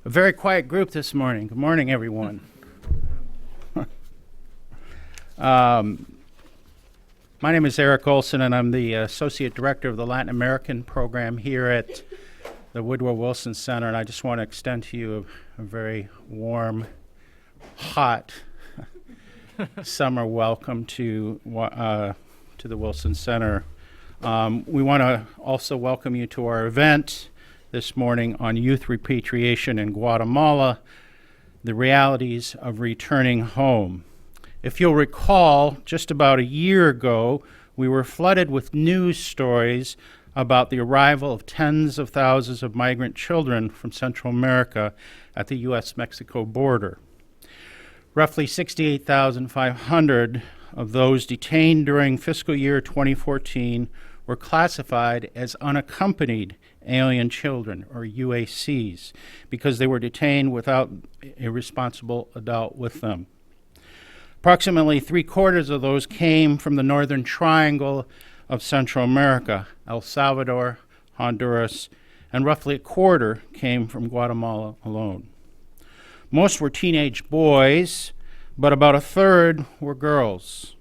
A very quiet group this morning. Good morning, everyone. My name is Eric Olson, and I'm the Associate Director of the Latin American program here at the Woodrow Wilson Center, and I just want to extend to you a very warm, hot summer welcome to the Wilson Center. We want to also welcome you to our event this morning on youth repatriation in Guatemala, the realities of returning home. If you'll recall, just about a year ago, we were flooded with news stories about the arrival of tens of thousands of migrant children from Central America at the U.S Mexico border. Roughly 68,500 of those detained during fiscal year 2014 were classified as unaccompanied alien children, or UACs, because they were detained without a responsible adult with them. Approximately 3/4 of those came from the northern triangle of Central America, El Salvador, Honduras, and roughly 1/4 came from Guatemala alone. Most were teenage boys, but about 1/3 were girls.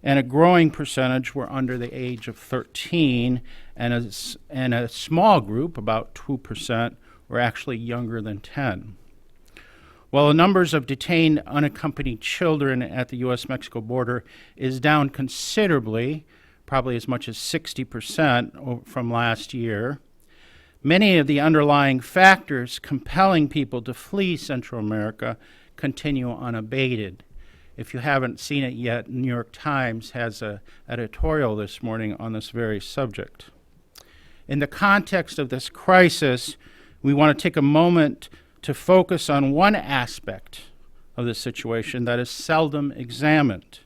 And a growing percentage were under the age of 13, and a small group, about 2%, were actually younger than 10. While the numbers of detained unaccompanied children at the U.S. Mexico border is down considerably, probably as much as 60% from last year, many of the underlying factors compelling people to flee Central America continue unabated. If you haven't seen it yet, New York Times has an editorial this morning on this very subject. In the context of this crisis, we want to take a moment to focus on one aspect of the situation that is seldom examined.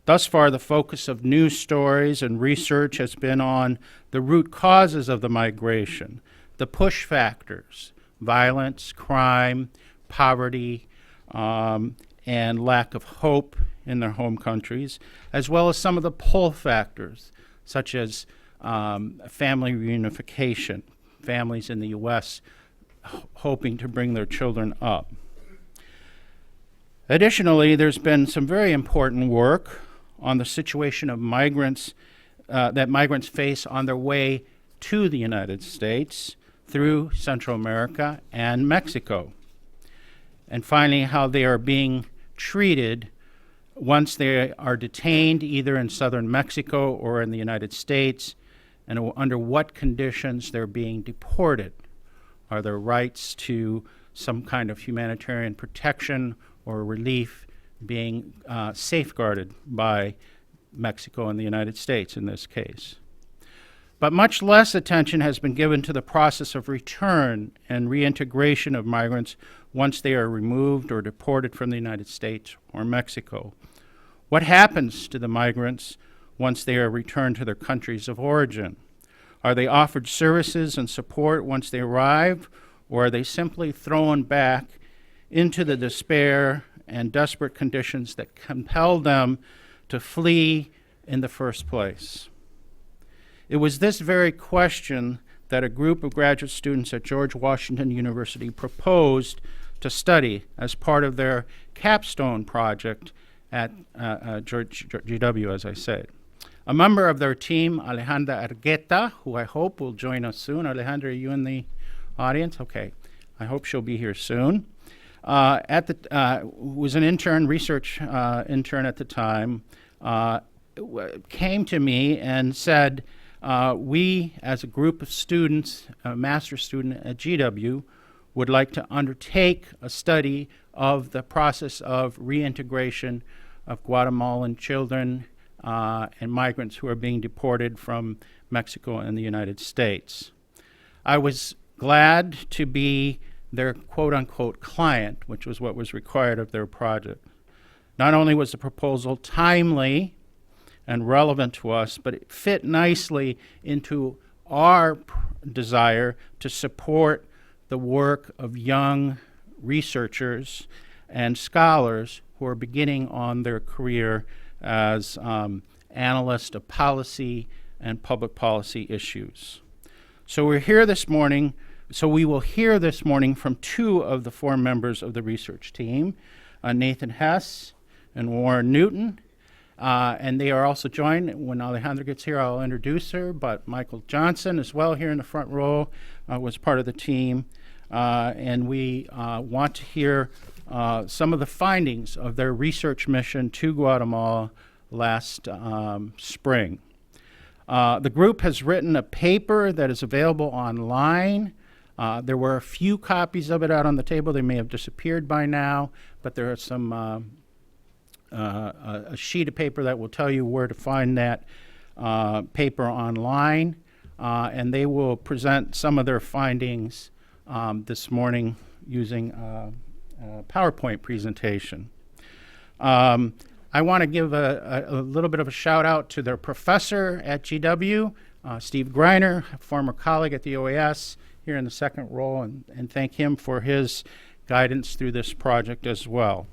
Thus far, the focus of news stories and research has been on the root causes of the migration, the push factors, violence, crime, poverty, and lack of hope in their home countries, as well as some of the pull factors, such as family reunification, families in the U.S. hoping to bring their children up. Additionally, there's been some very important work on the situation of migrants that migrants face on their way to the United States through Central America and Mexico. And finally, how they are being treated once they are detained either in southern Mexico or in the United States, and under what conditions they're being deported. Are their rights to some kind of humanitarian protection or relief being safeguarded by Mexico and the United States in this case? But much less attention has been given to the process of return and reintegration of migrants once they are removed or deported from the United States or Mexico. What happens to the migrants once they are returned to their countries of origin? Are they offered services and support once they arrive, or are they simply thrown back into the despair and desperate conditions that compelled them to flee in the first place? It was this very question that a group of graduate students at George Washington University proposed to study as part of their capstone project at GW, as I said. A member of their team, Alejandra Argueta, who I hope will join us soon. Alejandra, are you in the audience? Okay. I hope she'll be here soon. Was an intern, research intern at the time, came to me and said, we, as a group of students, a master's student at GW, would like to undertake a study of the process of reintegration of Guatemalan children and migrants who are being deported from Mexico, and the United States. I was glad to be their quote-unquote client, which was what was required of their project. Not only was the proposal timely and relevant to us, but it fit nicely into our desire to support the work of young researchers and scholars who are beginning on their career as analysts of policy and public policy issues. So we will hear this morning from two of the four members of the research team, Nathan Hess and Warren Newton. And they are also joined, when Alejandra gets here, I'll introduce her, but Michael Johnson as well here in the front row was part of the team. And we want to hear some of the findings of their research mission to Guatemala last spring. The group has written a paper that is available online. There were a few copies of it out on the table. They may have disappeared by now, but there are some a sheet of paper that will tell you where to find that paper online, and they will present some of their findings this morning using a PowerPoint presentation. I want to give a little bit of a shout out to their professor at GW, Steve Greiner, a former colleague at the OAS here in the second row, and thank him for his guidance through this project as well.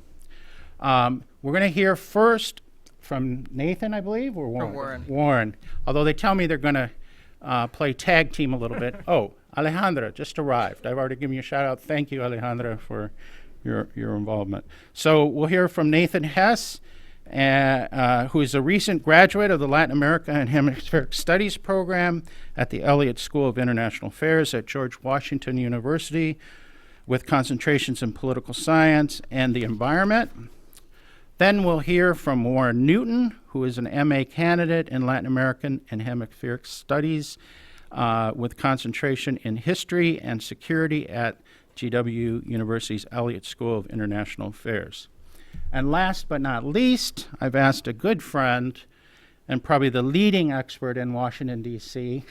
We're going to hear first from Nathan, I believe, or Warren? Warren. Warren. Although they tell me they're going to play tag team a little bit. Oh, Alejandra just arrived. I've already given you a shout out. Thank you, Alejandra, for your involvement. So we'll hear from Nathan Hess, who is a recent graduate of the Latin America and Hemispheric Studies program at the Elliott School of International Affairs at George Washington University, with concentrations in political science and the environment. Then we'll hear from Warren Newton, who is an MA candidate in Latin American and Hemispheric Studies with concentration in history and security at GW University's Elliott School of International Affairs. And last but not least, I've asked a good friend and probably the leading expert in Washington, D.C.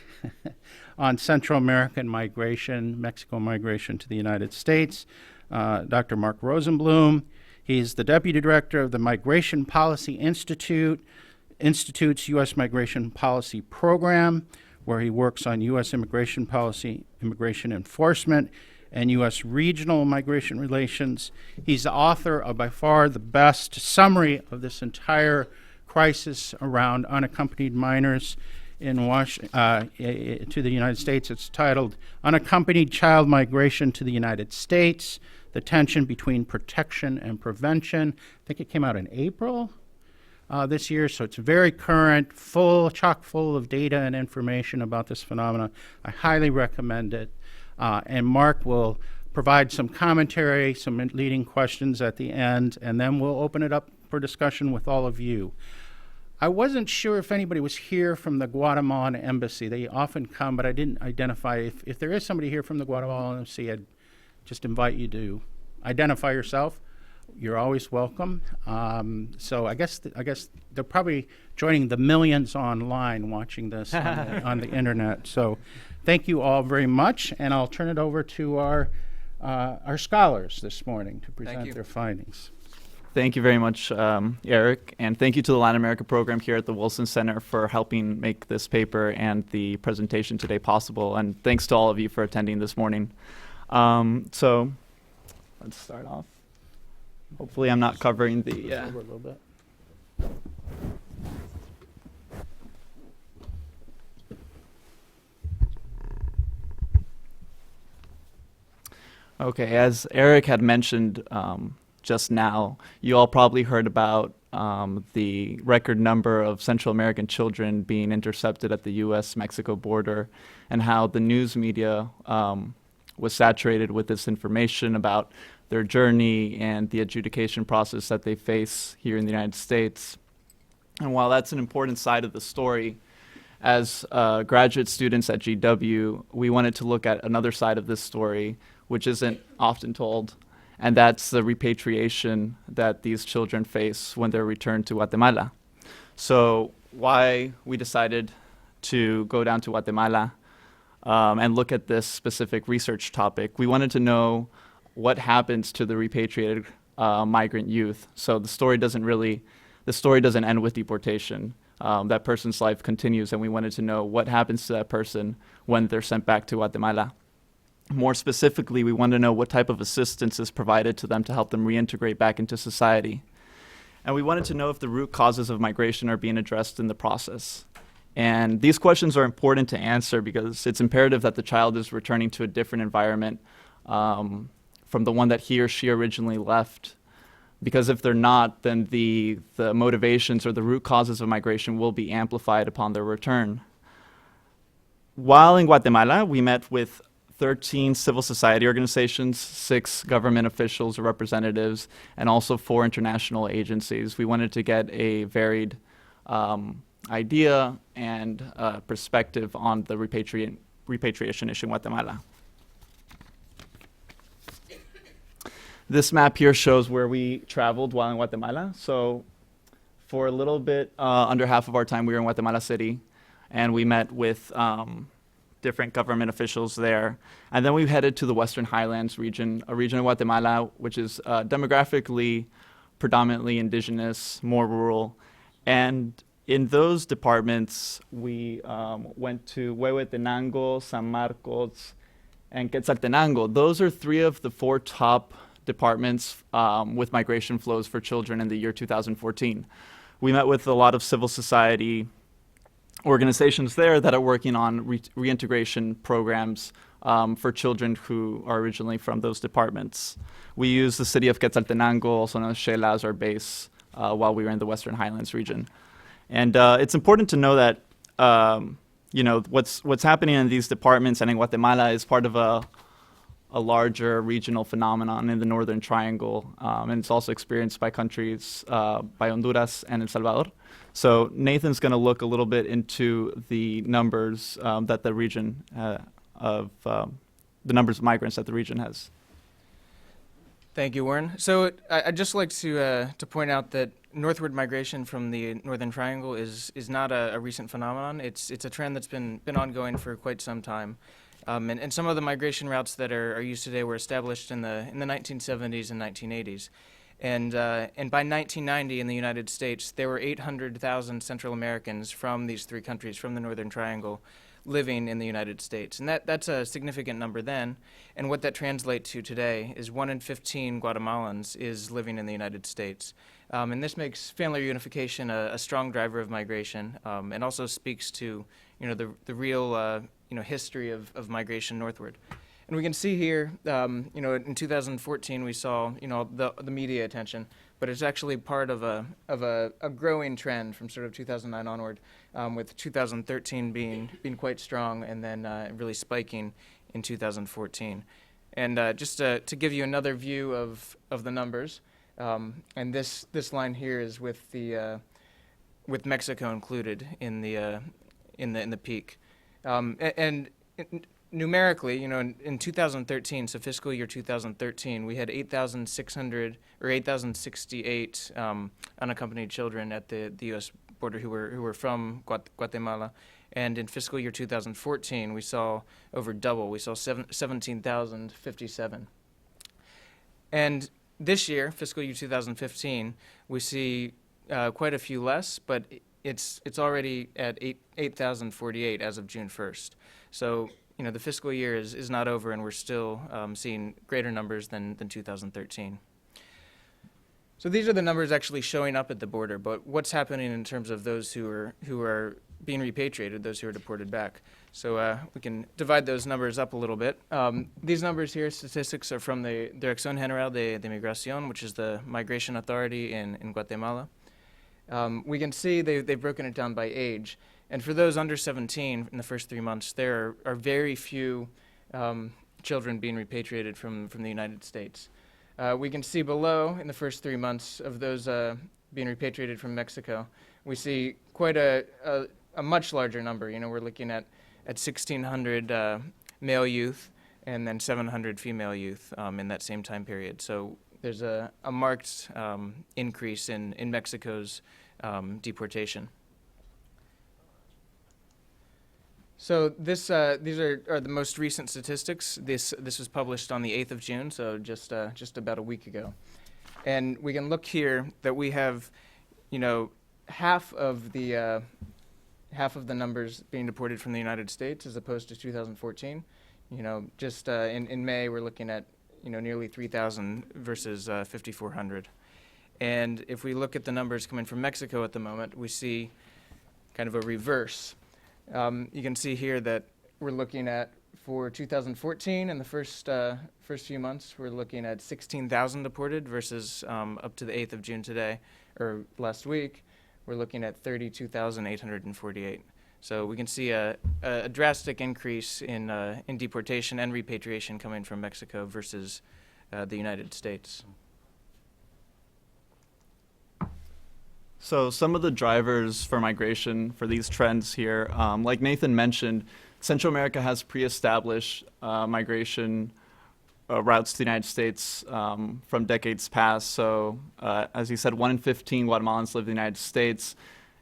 on Central American migration, Mexico migration to the United States, Dr. Marc Rosenblum. He's the Deputy Director of the Migration Policy Institute's U.S. Migration Policy Program, where he works on U.S. immigration policy, immigration enforcement, and U.S. regional migration relations. He's the author of by far the best summary of this entire crisis around unaccompanied minors in to the United States. It's titled Unaccompanied Child Migration to the United States, the Tension Between Protection and Prevention. I think it came out in April this year, so it's very current, chock full of data and information about this phenomena. I highly recommend it. And Marc will provide some commentary, some leading questions at the end, and then we'll open it up for discussion with all of you. I wasn't sure if anybody was here from the Guatemalan embassy. They often come, but I didn't identify. If there is somebody here from the Guatemalan embassy, I'd just invite you to identify yourself. You're always welcome. So I guess they're probably joining the millions online watching this on the internet. So thank you all very much, and I'll turn it over to our scholars this morning to present their findings. Thank you very much, Eric, and thank you to the Latin America program here at the Wilson Center for helping make this paper and the presentation today possible, and thanks to all of you for attending this morning. So let's start off. Hopefully I'm not covering the... Over a little bit. Okay, as Eric had mentioned just now, you all probably heard about the record number of Central American children being intercepted at the U.S. Mexico border, and how the news media was saturated with this information about their journey and the adjudication process that they face here in the United States. And while that's an important side of the story, as graduate students at GW, we wanted to look at another side of this story, which isn't often told, and that's the repatriation that these children face when they're returned to Guatemala. So why we decided to go down to Guatemala and look at this specific research topic. We wanted to know what happens to the repatriated migrant youth. So the story doesn't end with deportation. That person's life continues, and we wanted to know what happens to that person when they're sent back to Guatemala. More specifically, we wanted to know what type of assistance is provided to them to help them reintegrate back into society. And we wanted to know if the root causes of migration are being addressed in the process. And these questions are important to answer because it's imperative that the child is returning to a different environment from the one that he or she originally left. Because if they're not, then the motivations or the root causes of migration will be amplified upon their return. While in Guatemala, we met with 13 civil society organizations, 6 government officials or representatives, and also 4 international agencies. We wanted to get a varied idea and perspective on the repatriation issue in Guatemala. This map here shows where we traveled while in Guatemala. So for a little bit under half of our time, we were in Guatemala City, and we met with different government officials there. And then we headed to the Western Highlands region, a region of Guatemala which is demographically predominantly indigenous, more rural. And in those departments, we went to Huehuetenango, San Marcos, and Quetzaltenango. Those are 3 of the 4 top departments with migration flows for children in the year 2014. We met with a lot of civil society organizations there that are working on reintegration programs for children who are originally from those departments. We used the city of Quetzaltenango, also known as Xela, as our base while we were in the Western Highlands region. And it's important to know that what's happening in these departments and in Guatemala is part of a larger regional phenomenon in the Northern Triangle, and it's also experienced by countries, by Honduras and El Salvador. So Nathan's going to look a little bit into the numbers that the region the numbers of migrants that the region has. Thank you, Warren. So I'd just like to point out that northward migration from the Northern Triangle is not a recent phenomenon. It's a trend that's been ongoing for quite some time. And some of the migration routes that are used today were established in the 1970s and 1980s. And by 1990 in the United States, there were 800,000 Central Americans from these 3 countries, from the Northern Triangle, living in the United States. And that's a significant number then. And what that translates to today is 1 in 15 Guatemalans is living in the United States. And this makes family reunification a strong driver of migration, and also speaks to the real history of migration northward. And we can see here, in 2014 we saw, the media attention, but it's actually part of a growing trend from sort of 2009 onward, with 2013 being quite strong and then really spiking in 2014. And just to give you another view of the numbers, and this line here is with Mexico included in the peak. And numerically, in 2013, so fiscal year 2013, we had 8,068 unaccompanied children at the U.S. border who were from Guatemala. And in fiscal year 2014, we saw over double. We saw 17,057. And this year, fiscal year 2015, we see quite a few less, but it's already at 8,048 as of June 1st. So, the fiscal year is not over, and we're still seeing greater numbers than 2013. So these are the numbers actually showing up at the border, but what's happening in terms of those who are being repatriated, those who are deported back. So we can divide those numbers up a little bit. These numbers here, statistics, are from the Dirección General de Migración, which is the migration authority in Guatemala. We can see they've broken it down by age. And for those under 17 in the first 3 months, there are very few children being repatriated from the United States. We can see below, in the first 3 months of those being repatriated from Mexico, we see quite a much larger number. We're looking at 1,600 male youth and then 700 female youth in that same time period. So there's a marked increase in Mexico's deportation. So these are the most recent statistics. This was published on the 8th of June, so just about a week ago. And we can look here that we have, half of the numbers being deported from the United States as opposed to 2014. In May we're looking at nearly 3,000 versus 5,400. And if we look at the numbers coming from Mexico at the moment, we see kind of a reverse. You can see here that we're looking at, for 2014, in the first few months, we're looking at 16,000 deported versus up to the 8th of June today, or last week, we're looking at 32,848. So we can see a drastic increase in deportation and repatriation coming from Mexico versus the United States. So some of the drivers for migration for these trends here, like Nathan mentioned, Central America has pre-established migration routes to the United States from decades past. So as he said, 1 in 15 Guatemalans live in the United States.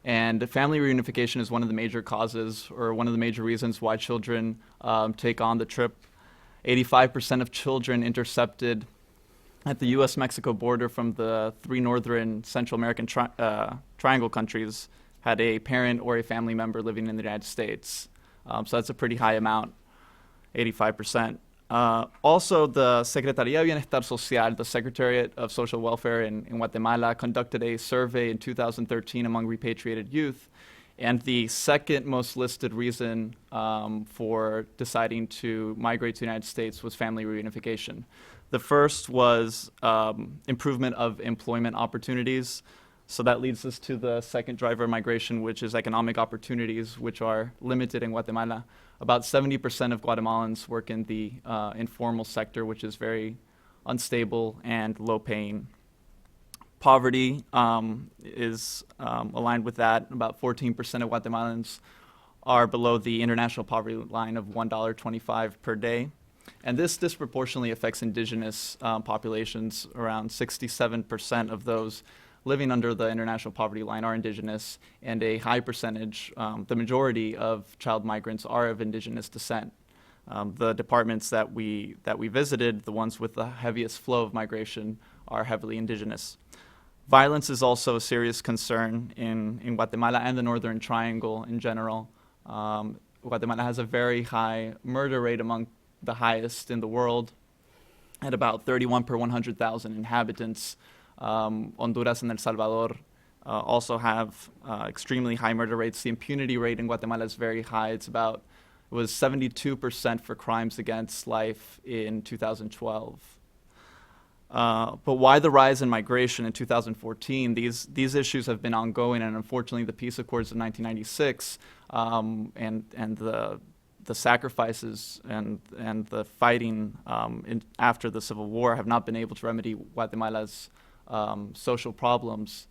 And family reunification is one of the major causes, or one of the major reasons why children take on the trip. 85% of children intercepted at the U.S. Mexico border from the 3 northern Central American triangle countries had a parent or a family member living in the United States. So that's a pretty high amount, 85%. Also, the Secretaría de Bienestar Social, the Secretariat of Social Welfare in Guatemala, conducted a survey in 2013 among repatriated youth. And the second most listed reason for deciding to migrate to the United States was family reunification. The first was improvement of employment opportunities. So that leads us to the second driver of migration, which is economic opportunities, which are limited in Guatemala. About 70% of Guatemalans work in the informal sector, which is very unstable and low-paying. Poverty is aligned with that. About 14% of Guatemalans are below the international poverty line of $1.25 per day. And this disproportionately affects indigenous populations. Around 67% of those living under the international poverty line are indigenous, and a high percentage, the majority of child migrants are of indigenous descent. The departments that we visited, the ones with the heaviest flow of migration, are heavily indigenous. Violence is also a serious concern in Guatemala and the Northern Triangle in general. Guatemala has a very high murder rate, among the highest in the world, at about 31 per 100,000 inhabitants. Honduras and El Salvador also have extremely high murder rates. The impunity rate in Guatemala is very high. It was 72% for crimes against life in 2012. But why the rise in migration in 2014? These issues have been ongoing, and unfortunately the peace accords of 1996 and the sacrifices and the fighting after the Civil War have not been able to remedy Guatemala's social problems.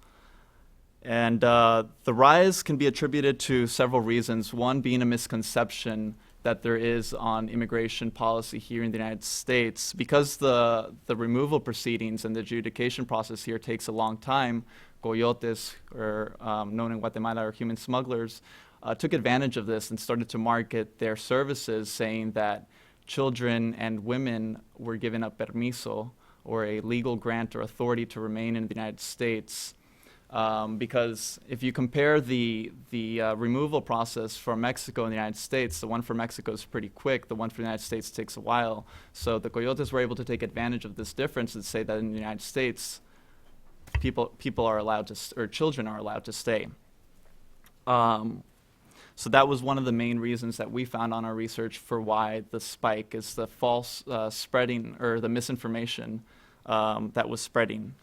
And the rise can be attributed to several reasons, one being a misconception that there is on immigration policy here in the United States. Because the removal proceedings and the adjudication process here takes a long time, coyotes, or known in Guatemala, or human smugglers, took advantage of this and started to market their services, saying that children and women were given a permiso, or a legal grant or authority to remain in the United States. Because if you compare the removal process for Mexico and the United States, the one for Mexico is pretty quick, the one for the United States takes a while. So the coyotes were able to take advantage of this difference and say that in the United States, people are allowed to, or children are allowed to stay. So that was one of the main reasons that we found on our research for why the spike is the false spreading, or the misinformation that was spreading.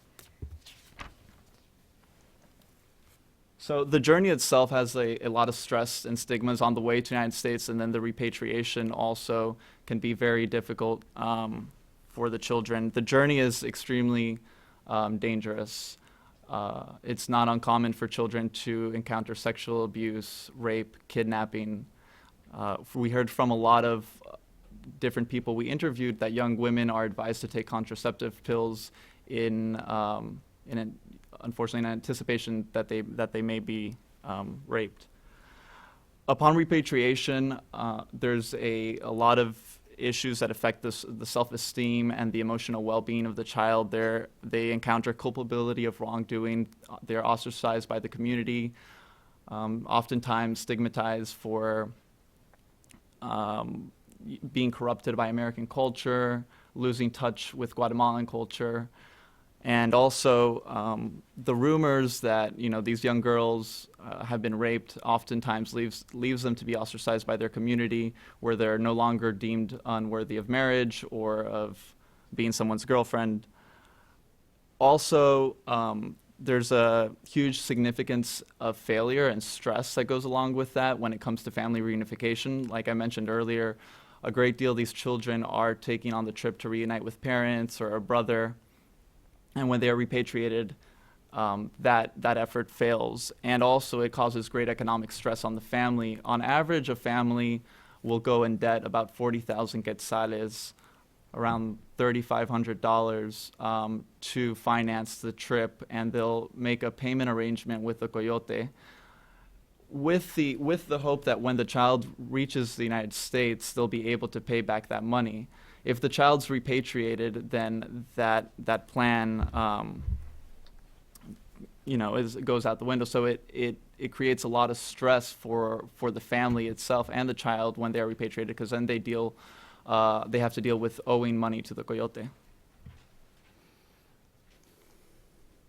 So the journey itself has a lot of stress and stigmas on the way to the United States, and then the repatriation also can be very difficult for the children. The journey is extremely dangerous. It's not uncommon for children to encounter sexual abuse, rape, kidnapping. We heard from a lot of different people we interviewed that young women are advised to take contraceptive pills unfortunately in anticipation that they may be raped. Upon repatriation, there's a lot of issues that affect the self-esteem and the emotional well-being of the child. They encounter culpability of wrongdoing. They're ostracized by the community, oftentimes stigmatized for being corrupted by American culture, losing touch with Guatemalan culture. And also, the rumors that these young girls have been raped oftentimes leaves them to be ostracized by their community, where they're no longer deemed unworthy of marriage or of being someone's girlfriend. Also, there's a huge significance of failure and stress that goes along with that when it comes to family reunification. Like I mentioned earlier, a great deal of these children are taking on the trip to reunite with parents or a brother. And when they are repatriated, that effort fails. And also it causes great economic stress on the family. On average, a family will go in debt about 40,000 quetzales, around $3,500, to finance the trip, and they'll make a payment arrangement with the coyote with the hope that when the child reaches the United States, they'll be able to pay back that money. If the child's repatriated, then that plan, goes out the window. So it creates a lot of stress for the family itself and the child when they are repatriated, because then they have to deal with owing money to the coyote.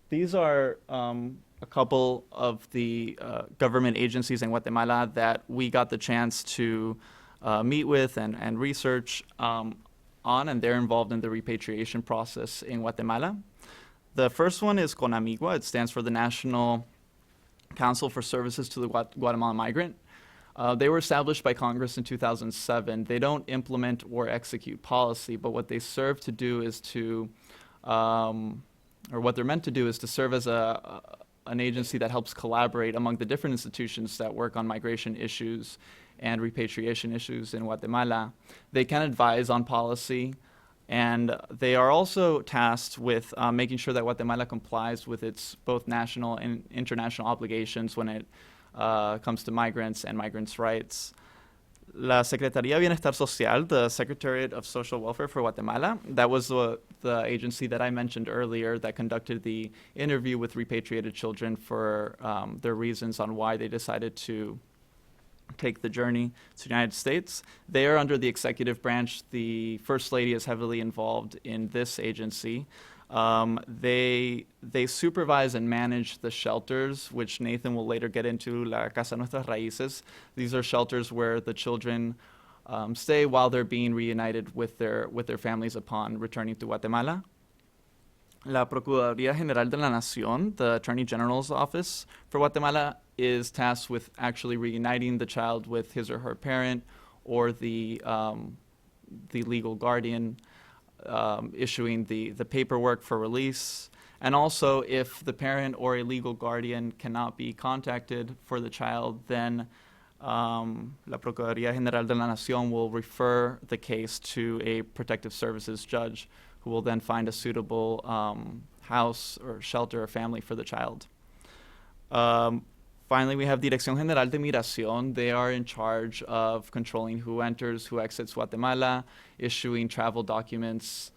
These are a couple of the government agencies in Guatemala that we got the chance to meet with and research on, and they're involved in the repatriation process in Guatemala. The first one is CONAMIGUA. It stands for the National Council for Services to the Guatemalan Migrant. They were established by Congress in 2007. They don't implement or execute policy, but what they serve to do is what they're meant to do is to serve as an agency that helps collaborate among the different institutions that work on migration issues and repatriation issues in Guatemala. They can advise on policy, and they are also tasked with making sure that Guatemala complies with its both national and international obligations when it comes to migrants and migrants' rights. La Secretaría de Bienestar Social, the Secretariat of Social Welfare for Guatemala, that was the agency that I mentioned earlier that conducted the interview with repatriated children for their reasons on why they decided to take the journey to the United States. They are under the executive branch. The First Lady is heavily involved in this agency. They supervise and manage the shelters, which Nathan will later get into, La Casa Nuestras Raíces. These are shelters where the children stay while they're being reunited with their families upon returning to Guatemala. La Procuraduría General de la Nación, the Attorney General's office for Guatemala, is tasked with actually reuniting the child with his or her parent or the legal guardian, issuing the paperwork for release. And also, if the parent or a legal guardian cannot be contacted for the child, then La Procuraduría General de la Nación will refer the case to a protective services judge, who will then find a suitable house or shelter or family for the child. Finally, we have Dirección General de Migración. They are in charge of controlling who enters, who exits Guatemala, issuing travel documents,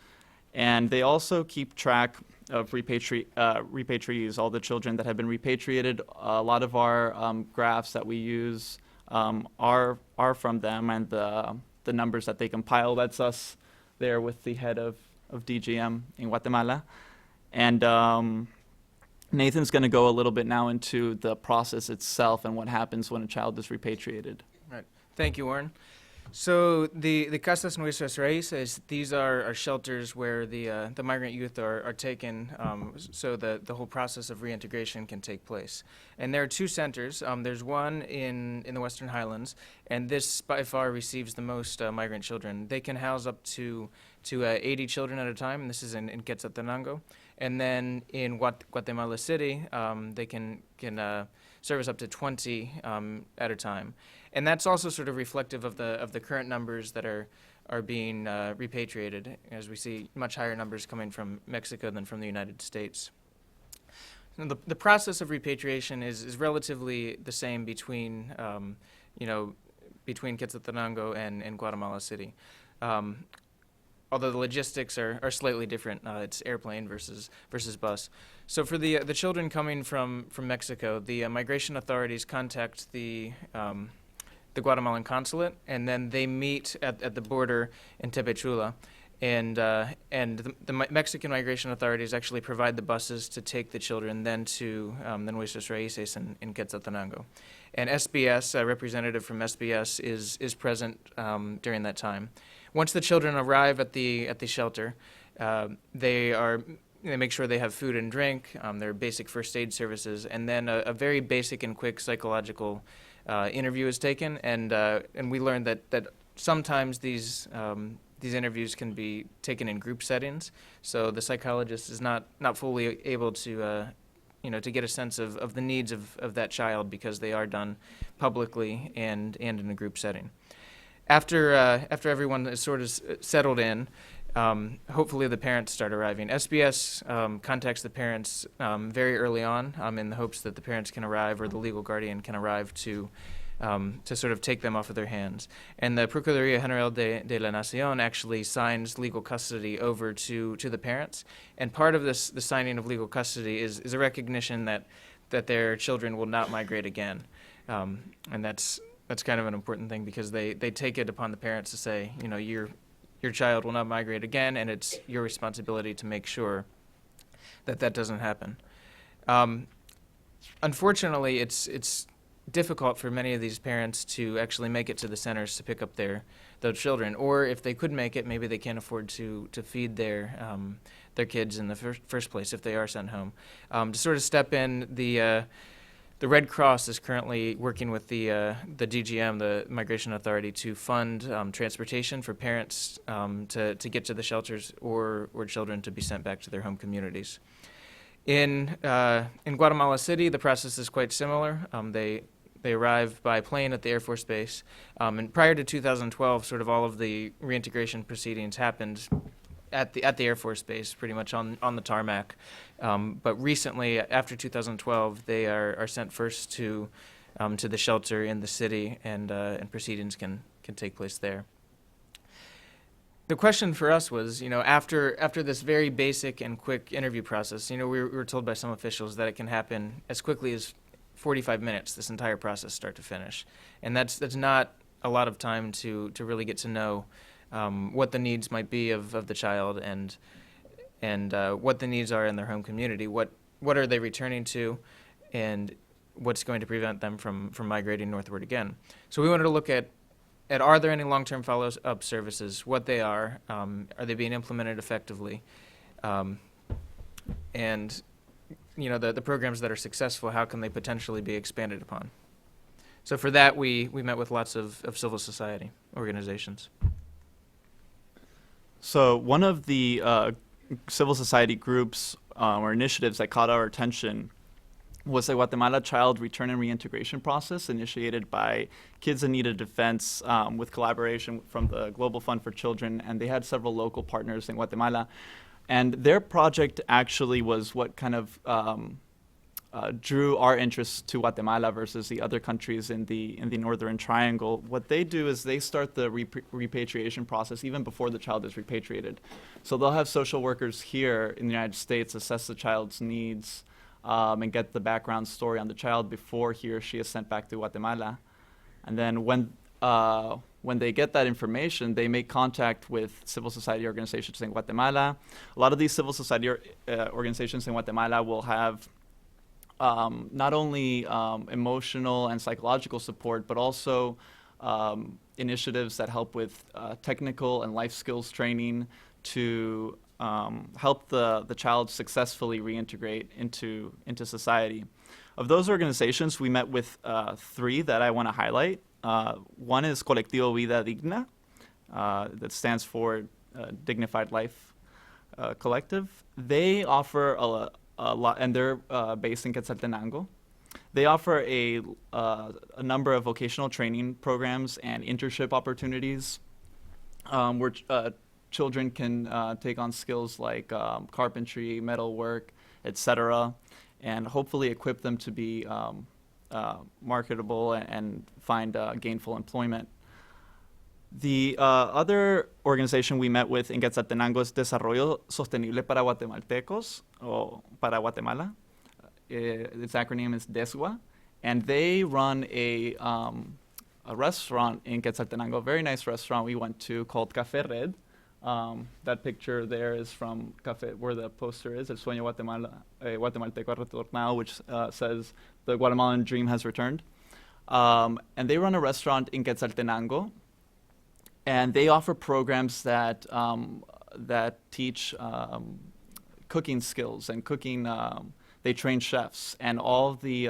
and they also keep track of repatriees, all the children that have been repatriated. A lot of our graphs that we use are from them, and the numbers that they compile. That's us there with the head of DGM in Guatemala. And Nathan's going to go a little bit now into the process itself and what happens when a child is repatriated. Right. Thank you, Warren. So the Casas Nuestras Raíces, these are shelters where the migrant youth are taken, so the whole process of reintegration can take place. And there are two centers. There's one in the Western Highlands, and this by far receives the most migrant children. They can house up to 80 children at a time, and this is in Quetzaltenango. And then in Guatemala City, they can service up to 20 at a time. And that's also sort of reflective of the current numbers that are being repatriated, as we see much higher numbers coming from Mexico than from the United States. And the process of repatriation is relatively the same between between Quetzaltenango and Guatemala City. Although the logistics are slightly different, it's airplane versus bus. So for the children coming from Mexico, the migration authorities contact the Guatemalan consulate, and then they meet at the border in Tepechula, and the Mexican migration authorities actually provide the buses to take the children then to the Nuestras Raíces in Quetzaltenango, and SBS, a representative from SBS, is present during that time. Once the children arrive at the shelter, they make sure they have food and drink, their basic first aid services, and then a very basic and quick psychological interview is taken, and we learned that sometimes these interviews can be taken in group settings, so the psychologist is not fully able to to get a sense of the needs of that child, because they are done publicly and in a group setting. After everyone is sort of settled in, hopefully the parents start arriving. SBS contacts the parents very early on in the hopes that the parents can arrive, or the legal guardian can arrive to sort of take them off of their hands. And the Procuraduría General de la Nación actually signs legal custody over to the parents. And part of the signing of legal custody is a recognition that their children will not migrate again. And that's kind of an important thing, because they take it upon the parents to say, your child will not migrate again, and it's your responsibility to make sure that doesn't happen. Unfortunately, it's difficult for many of these parents to actually make it to the centers to pick up their children, or if they could make it, maybe they can't afford to feed their kids in the first place if they are sent home. To sort of step in, the Red Cross is currently working with the DGM, the Migration Authority, to fund transportation for parents to get to the shelters, or children to be sent back to their home communities. In Guatemala City, the process is quite similar. They arrive by plane at the Air Force Base, and prior to 2012, sort of all of the reintegration proceedings happened at the Air Force Base, pretty much on the tarmac. But recently, after 2012, they are sent first to the shelter in the city, and proceedings can take place there. The question for us was, after this very basic and quick interview process, we were told by some officials that it can happen as quickly as 45 minutes, this entire process, start to finish. And that's not a lot of time to really get to know what the needs might be of the child, and what the needs are in their home community, what are they returning to, and what's going to prevent them from migrating northward again. So we wanted to look at are there any long-term follow-up services, what they are they being implemented effectively, and the programs that are successful, how can they potentially be expanded upon. So for that, we met with lots of civil society organizations. So one of the civil society groups or initiatives that caught our attention was the Guatemala Child Return and Reintegration Process, initiated by Kids in Need of Defense with collaboration from the Global Fund for Children, and they had several local partners in Guatemala. And their project actually was what kind of drew our interest to Guatemala versus the other countries in the Northern Triangle. What they do is they start the repatriation process even before the child is repatriated. So they'll have social workers here in the United States assess the child's needs and get the background story on the child before he or she is sent back to Guatemala. And then when they get that information, they make contact with civil society organizations in Guatemala. A lot of these civil society organizations in Guatemala will have not only emotional and psychological support, but also initiatives that help with technical and life skills training to help the child successfully reintegrate into society. Of those organizations, we met with three that I want to highlight. One is Colectivo Vida Digna, that stands for Dignified Life Collective. They offer a lot, and they're based in Quetzaltenango. They offer a number of vocational training programs and internship opportunities where children can take on skills like carpentry, metalwork, etc., and hopefully equip them to be marketable and find gainful employment. The other organization we met with in Quetzaltenango is Desarrollo Sostenible para Guatemaltecos, or para Guatemala. Its acronym is DESGUA, and they run a restaurant in Quetzaltenango, a very nice restaurant we went to called Café Red. That picture there is from Café, where the poster is, El Sueño Guatemalteco ha retornado, which says the Guatemalan dream has returned. And they run a restaurant in Quetzaltenango, and they offer programs that teach cooking skills and cooking. They train chefs, and all the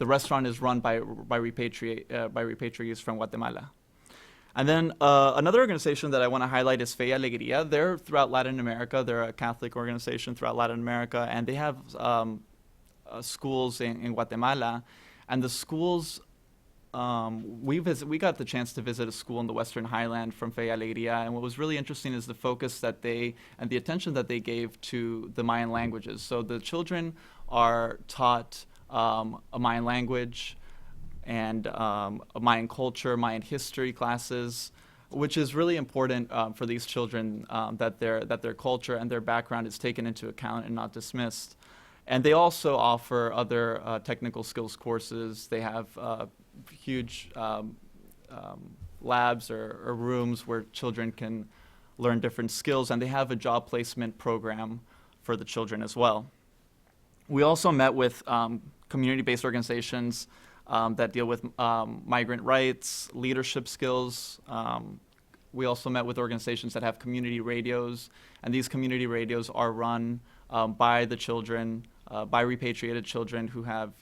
restaurant is run by repatriates from Guatemala. And then another organization that I want to highlight is Fe y Alegría. They're throughout Latin America. They're a Catholic organization throughout Latin America, and they have schools in Guatemala. And the schools, we got the chance to visit a school in the Western Highland from Fe y Alegría, and what was really interesting is the focus that and the attention that they gave to the Mayan languages. So the children are taught a Mayan language and a Mayan culture, Mayan history classes, which is really important for these children, that their culture and their background is taken into account and not dismissed. And they also offer other technical skills courses. They have huge labs or rooms where children can learn different skills, and they have a job placement program for the children as well. We also met with community-based organizations that deal with migrant rights, leadership skills. We also met with organizations that have community radios, and these community radios are run by the children, by repatriated children who have,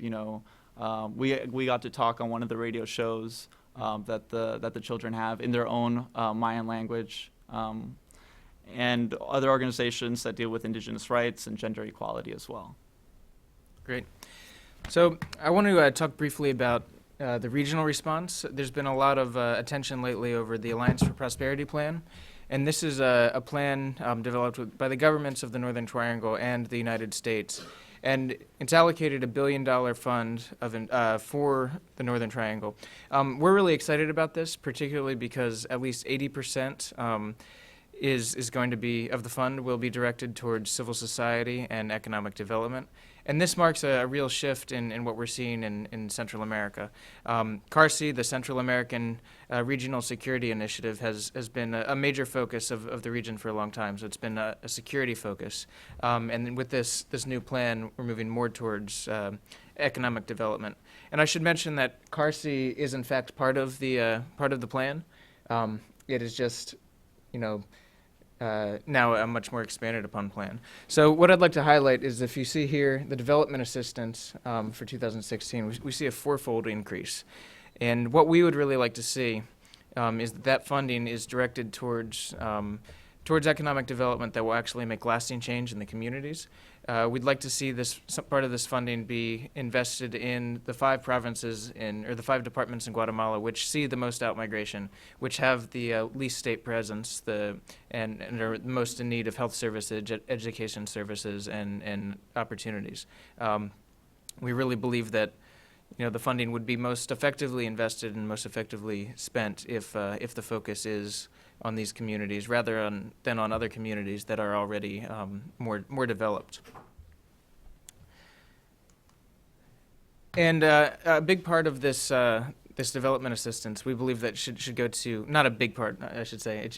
we got to talk on one of the radio shows that the children have in their own Mayan language, and other organizations that deal with indigenous rights and gender equality as well. Great. So I want to talk briefly about the regional response. There's been a lot of attention lately over the Alliance for Prosperity Plan, and this is a plan developed by the governments of the Northern Triangle and the United States. And it's allocated $1 billion fund for the Northern Triangle. We're really excited about this, particularly because at least 80% is going to be, of the fund, will be directed towards civil society and economic development. And this marks a real shift in what we're seeing in Central America. CARSI, the Central American Regional Security Initiative, has been a major focus of the region for a long time. So it's been a security focus. And then with this new plan, we're moving more towards economic development. And I should mention that CARSI is in fact part of the plan. It is just, now a much more expanded upon plan. So what I'd like to highlight is, if you see here the development assistance for 2016, we see a fourfold increase. And what we would really like to see is that funding is directed towards economic development that will actually make lasting change in the communities. We'd like to see some part of this funding be invested in the 5 provinces or the 5 departments in Guatemala which see the most outmigration, which have the least state presence, and are most in need of health services, education services, and opportunities. We really believe that the funding would be most effectively invested and most effectively spent if the focus is on these communities rather than on other communities that are already more developed. And a big part of this development assistance, we believe that should go to, not a big part, I should say,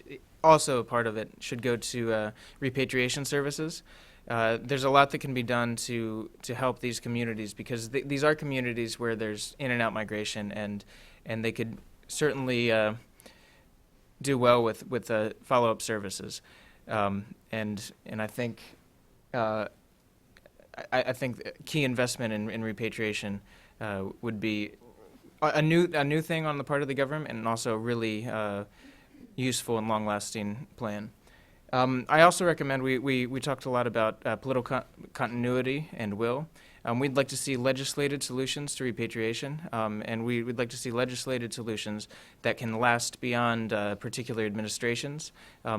also a part of it should go to repatriation services. There's a lot that can be done to help these communities, because these are communities where there's in and out migration, and they could certainly do well with follow-up services, and I think I think key investment in repatriation would be a new thing on the part of the government, and also a really useful and long-lasting plan. I also recommend, we talked a lot about political continuity and will. We'd like to see legislated solutions to repatriation, and we'd like to see legislated solutions that can last beyond particular administrations,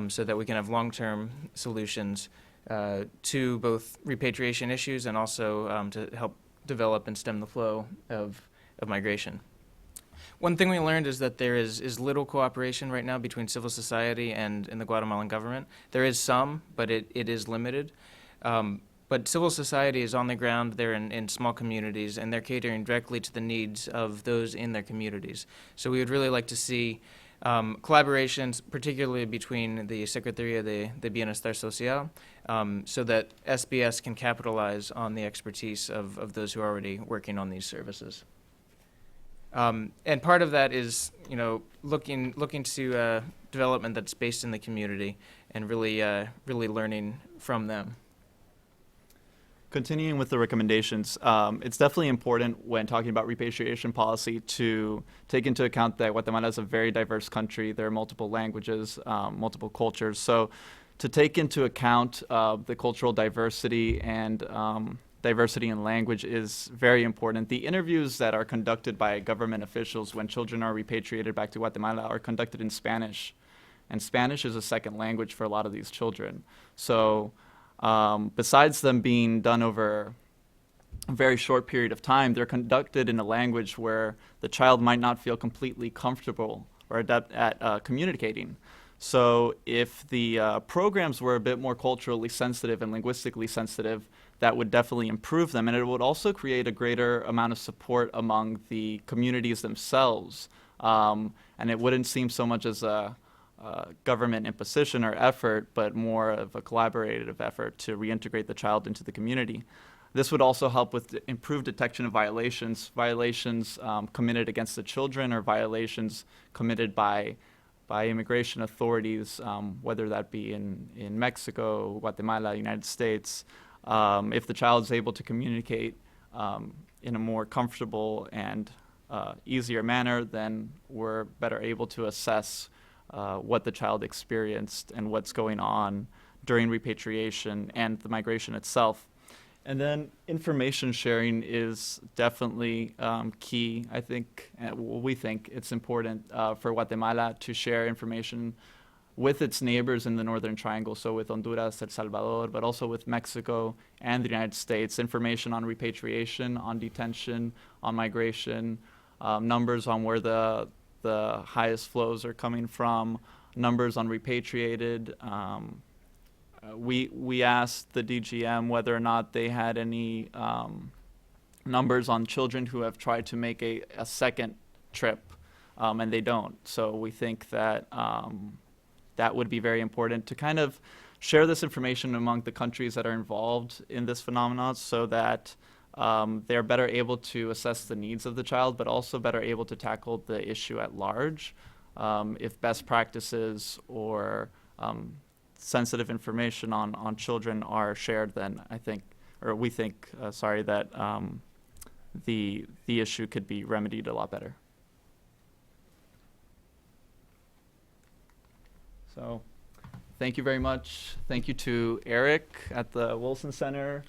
so that we can have long-term solutions to both repatriation issues and also to help develop and stem the flow of migration. One thing we learned is that there is little cooperation right now between civil society and the Guatemalan government. There is some, but it is limited. But civil society is on the ground. They're in small communities, and they're catering directly to the needs of those in their communities. So we would really like to see collaborations, particularly between the Secretaría de Bienestar Social, so that SBS can capitalize on the expertise of those who are already working on these services. And part of that is, looking to development that's based in the community and really learning from them. Continuing with the recommendations, it's definitely important when talking about repatriation policy to take into account that Guatemala is a very diverse country. There are multiple languages, multiple cultures. So to take into account the cultural diversity and diversity in language is very important. The interviews that are conducted by government officials when children are repatriated back to Guatemala are conducted in Spanish. And Spanish is a second language for a lot of these children. So besides them being done over a very short period of time, they're conducted in a language where the child might not feel completely comfortable or adept at communicating. So if the programs were a bit more culturally sensitive and linguistically sensitive, that would definitely improve them. And it would also create a greater amount of support among the communities themselves. And it wouldn't seem so much as a government imposition or effort, but more of a collaborative effort to reintegrate the child into the community. This would also help with improved detection of violations committed against the children or violations committed by immigration authorities, whether that be in Mexico, Guatemala, United States. If the child is able to communicate in a more comfortable and easier manner, then we're better able to assess what the child experienced and what's going on during repatriation and the migration itself. And then information sharing is definitely key. I think, we think it's important for Guatemala to share information with its neighbors in the Northern Triangle, so with Honduras, El Salvador, but also with Mexico and the United States, information on repatriation, on detention, on migration, numbers on where the highest flows are coming from, numbers on repatriated. We asked the DGM whether or not they had any numbers on children who have tried to make a second trip, and they don't. So we think that that would be very important to kind of share this information among the countries that are involved in this phenomenon so that they're better able to assess the needs of the child, but also better able to tackle the issue at large. If best practices or sensitive information on children are shared, then we think that the issue could be remedied a lot better. So thank you very much. Thank you to Eric at the Wilson Center,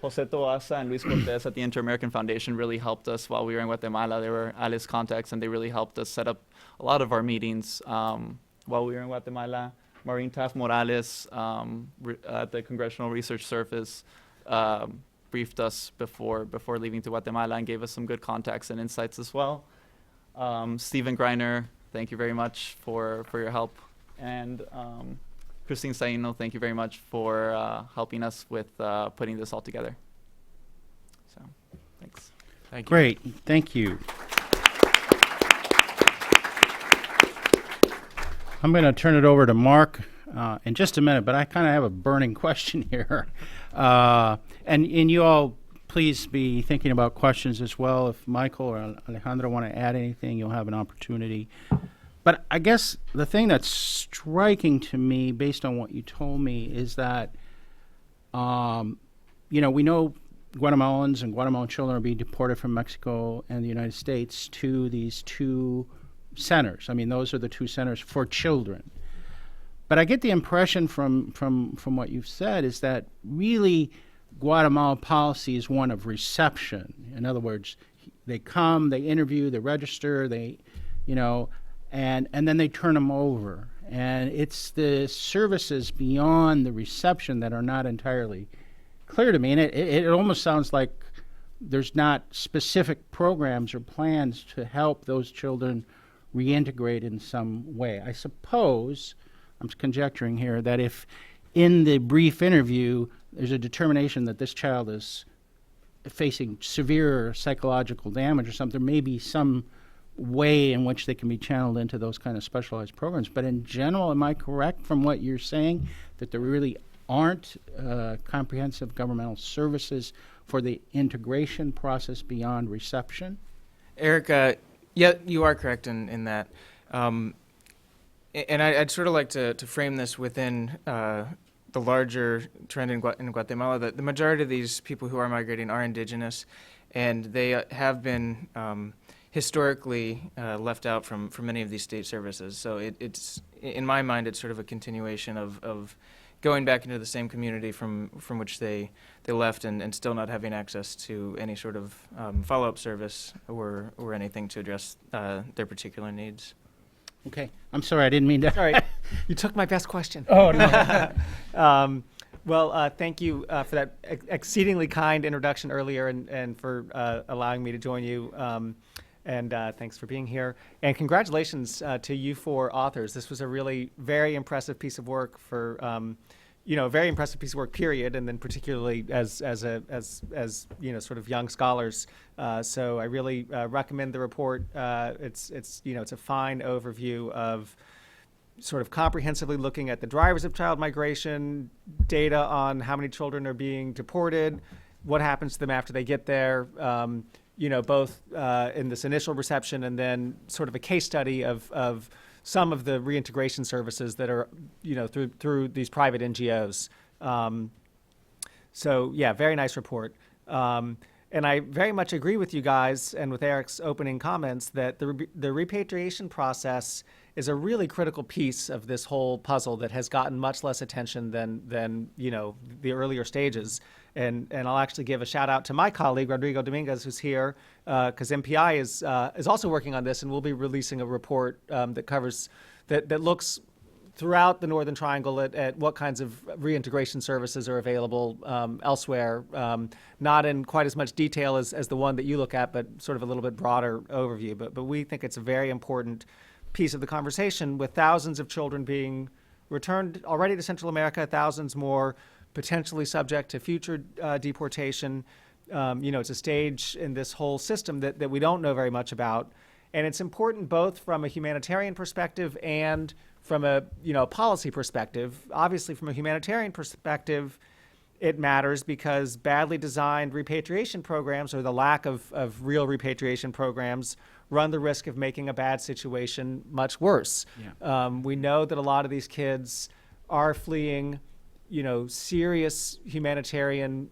Jose Toasa and Luis Cortez at the Inter-American Foundation really helped us while we were in Guatemala. They were Alice contacts, and they really helped us set up a lot of our meetings while we were in Guatemala. Maureen Taft Morales at the Congressional Research Service briefed us before leaving to Guatemala and gave us some good contacts and insights as well. Stephen Greiner, thank you very much for your help. And Christine Saino, thank you very much for helping us with putting this all together. So, thanks. Thank you. Great, thank you. I'm going to turn it over to Mark in just a minute, but I kind of have a burning question here. And you all please be thinking about questions as well. If Michael or Alejandro want to add anything, you'll have an opportunity. But I guess the thing that's striking to me, based on what you told me, is that, we know Guatemalans and Guatemalan children are being deported from Mexico and the United States to these two centers. I mean, those are the two centers for children. But I get the impression from what you've said is that really Guatemala policy is one of reception. In other words, they come, they interview, they register, and then they turn them over. And it's the services beyond the reception that are not entirely clear to me. And it almost sounds like there's not specific programs or plans to help those children reintegrate in some way. I suppose, I'm conjecturing here, that if in the brief interview there's a determination that this child is facing severe psychological damage or something, there may be some way in which they can be channeled into those kind of specialized programs. But in general, am I correct from what you're saying, that there really aren't comprehensive governmental services for the integration process beyond reception? Eric, yeah, you are correct in that. And I'd sort of like to frame this within the larger trend in Guatemala. That the majority of these people who are migrating are indigenous, and they have been historically left out from many of these state services. So it's, in my mind, it's sort of a continuation of going back into the same community from which they left, and still not having access to any sort of follow-up service or anything to address their particular needs. Okay, I'm sorry, I didn't mean to. Sorry, you took my best question. Oh, no. Well, thank you for that exceedingly kind introduction earlier, and for allowing me to join you. And thanks for being here. And congratulations to you four authors. This was a really very impressive piece of work for, very impressive piece of work, period. And then particularly as sort of young scholars. So I really recommend the report. It's a fine overview of sort of comprehensively looking at the drivers of child migration, data on how many children are being deported, what happens to them after they get there, both in this initial reception and then sort of a case study of some of the reintegration services that are, through these private NGOs. So yeah, very nice report. And I very much agree with you guys and with Eric's opening comments that the repatriation process is a really critical piece of this whole puzzle that has gotten much less attention than the earlier stages. And I'll actually give a shout out to my colleague Rodrigo Dominguez, who's here, because MPI is also working on this, and we'll be releasing a report that looks throughout the Northern Triangle at what kinds of reintegration services are available elsewhere, not in quite as much detail as the one that you look at, but sort of a little bit broader overview. But we think it's a very important piece of the conversation, with thousands of children being returned already to Central America, thousands more potentially subject to future deportation. It's a stage in this whole system that we don't know very much about. And it's important both from a humanitarian perspective and from a policy perspective. Obviously, from a humanitarian perspective, it matters because badly designed repatriation programs, or the lack of real repatriation programs, run the risk of making a bad situation much worse. Yeah. We know that a lot of these kids are fleeing, serious humanitarian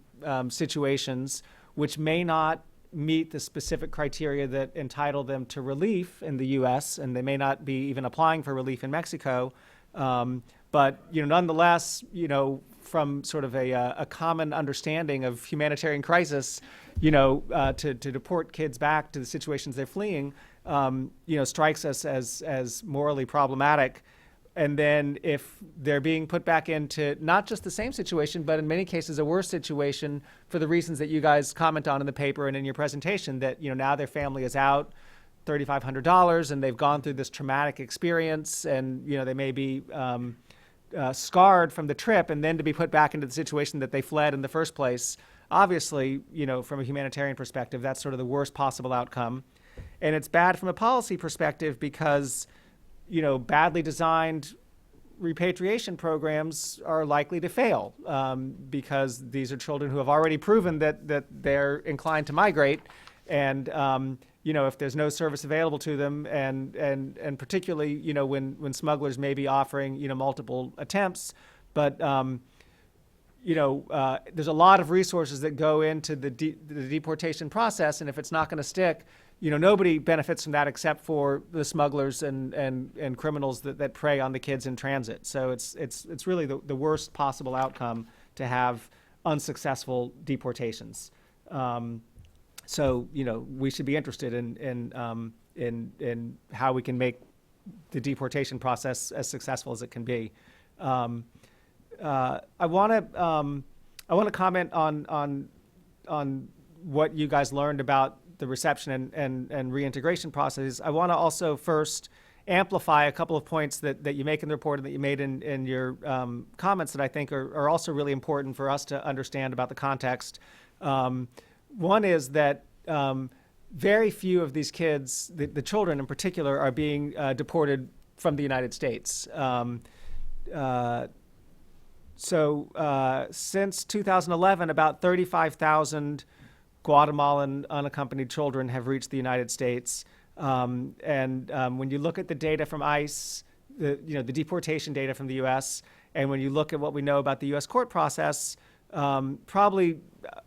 situations, which may not meet the specific criteria that entitle them to relief in the U.S., and they may not be even applying for relief in Mexico. But nonetheless, from sort of a common understanding of humanitarian crisis, to deport kids back to the situations they're fleeing, strikes us as morally problematic. And then if they're being put back into not just the same situation, but in many cases a worse situation for the reasons that you guys comment on in the paper and in your presentation, that now their family is out $3,500 and they've gone through this traumatic experience, and they may be scarred from the trip, and then to be put back into the situation that they fled in the first place. Obviously, from a humanitarian perspective, that's sort of the worst possible outcome. And it's bad from a policy perspective because badly designed repatriation programs are likely to fail because these are children who have already proven that they're inclined to migrate. And, if there's no service available to them, and particularly, when smugglers may be offering, multiple attempts, but, there's a lot of resources that go into the deportation process. And if it's not going to stick, nobody benefits from that except for the smugglers and criminals that prey on the kids in transit. So it's really the worst possible outcome to have unsuccessful deportations. So we should be interested in how we can make the deportation process as successful as it can be. I want to comment on what you guys learned about the reception and reintegration processes, I want to also first amplify a couple of points that you make in the report and that you made in your comments that I think are also really important for us to understand about the context. One is that very few of these kids, the children in particular, are being deported from the United States. Since 2011, about 35,000 Guatemalan unaccompanied children have reached the United States. When you look at the data from ICE, the deportation data from the U.S., and when you look at what we know about the U.S. court process, probably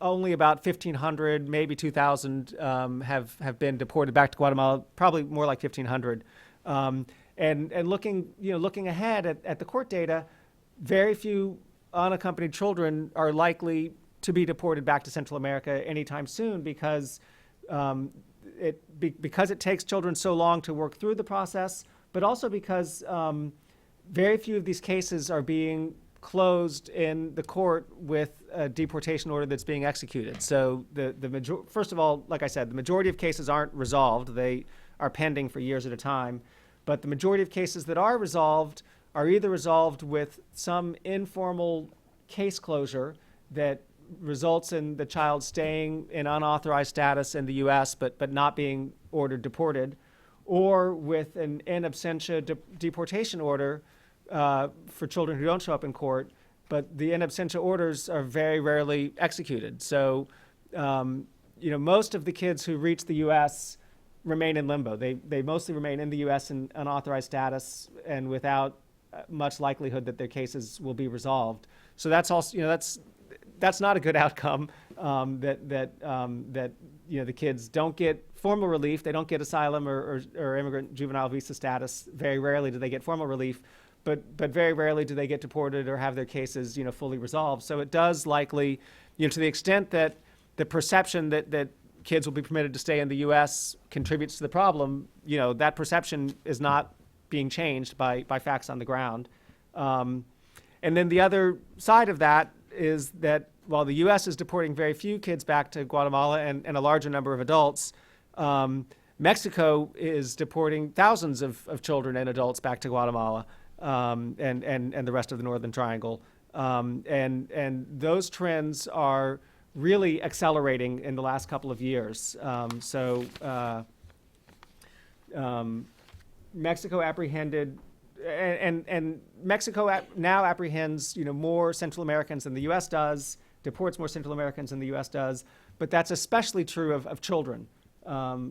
only about 1,500, maybe 2,000 have been deported back to Guatemala. Probably more like 1,500. And looking ahead at the court data, very few unaccompanied children are likely to be deported back to Central America anytime soon because it takes children so long to work through the process, but also because very few of these cases are being closed in the court with a deportation order that's being executed. So first of all, like I said, the majority of cases aren't resolved. They are pending for years at a time. But the majority of cases that are resolved are either resolved with some informal case closure that results in the child staying in unauthorized status in the U.S. but not being ordered deported, or with an in absentia deportation order for children who don't show up in court, but the in absentia orders are very rarely executed. So, most of the kids who reach the U.S. remain in limbo. They mostly remain in the U.S. in unauthorized status and without much likelihood that their cases will be resolved. So that's also, that's not a good outcome. The kids don't get formal relief. They don't get asylum or immigrant juvenile visa status. Very rarely do they get formal relief, but very rarely do they get deported or have their cases fully resolved. So it does likely, to the extent that the perception that kids will be permitted to stay in the U.S. contributes to the problem, that perception is not being changed by facts on the ground. And then the other side of that is that while the U.S. is deporting very few kids back to Guatemala and a larger number of adults, Mexico is deporting thousands of children and adults back to Guatemala and the rest of the Northern Triangle. And those trends are really accelerating in the last couple of years. Mexico apprehended, and Mexico now apprehends, more Central Americans than the U.S. does, deports more Central Americans than the U.S. does, but that's especially true of children.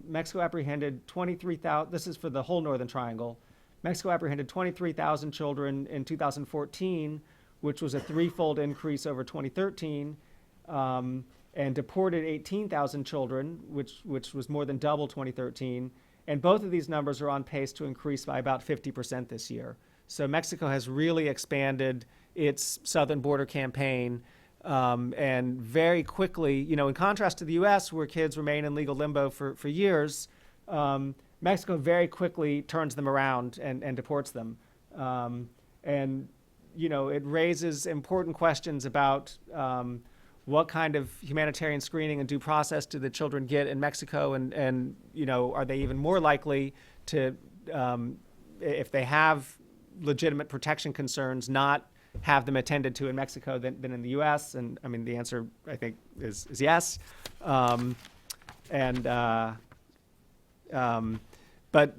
Mexico apprehended 23,000, this is for the whole Northern Triangle. Mexico apprehended 23,000 children in 2014, which was a threefold increase over 2013, and deported 18,000 children, which was more than double 2013. And both of these numbers are on pace to increase by about 50% this year. So Mexico has really expanded its southern border campaign, and very quickly, in contrast to the U.S., where kids remain in legal limbo for years, Mexico very quickly turns them around and deports them. It raises important questions about what kind of humanitarian screening and due process do the children get in Mexico, and are they even more likely to, if they have legitimate protection concerns, not have them attended to in Mexico than in the U.S.? And I mean, the answer, I think, is yes. But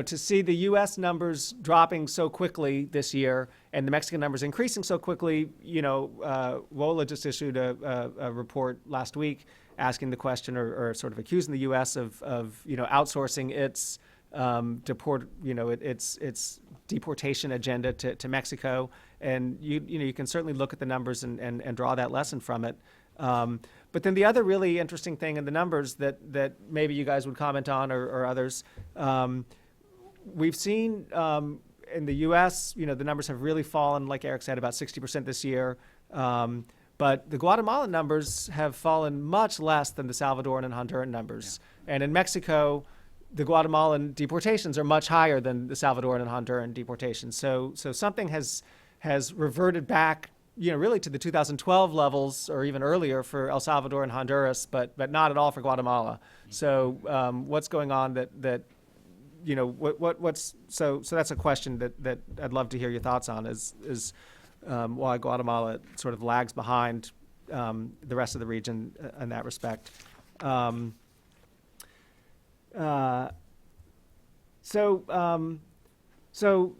to see the U.S. numbers dropping so quickly this year and the Mexican numbers increasing so quickly, WOLA just issued a report last week asking the question or sort of accusing the U.S. of outsourcing its its deportation agenda to Mexico. And you can certainly look at the numbers and draw that lesson from it. But then the other really interesting thing in the numbers that maybe you guys would comment on or others, we've seen in the U.S., the numbers have really fallen, like Eric said, about 60% this year. But the Guatemalan numbers have fallen much less than the Salvadoran and Honduran numbers. Yeah. And in Mexico, the Guatemalan deportations are much higher than the Salvadoran and Honduran deportations. So something has reverted back really to the 2012 levels or even earlier for El Salvador and Honduras, but not at all for Guatemala. So what's going on that what's so that's a question that I'd love to hear your thoughts on is why Guatemala sort of lags behind the rest of the region in that respect. So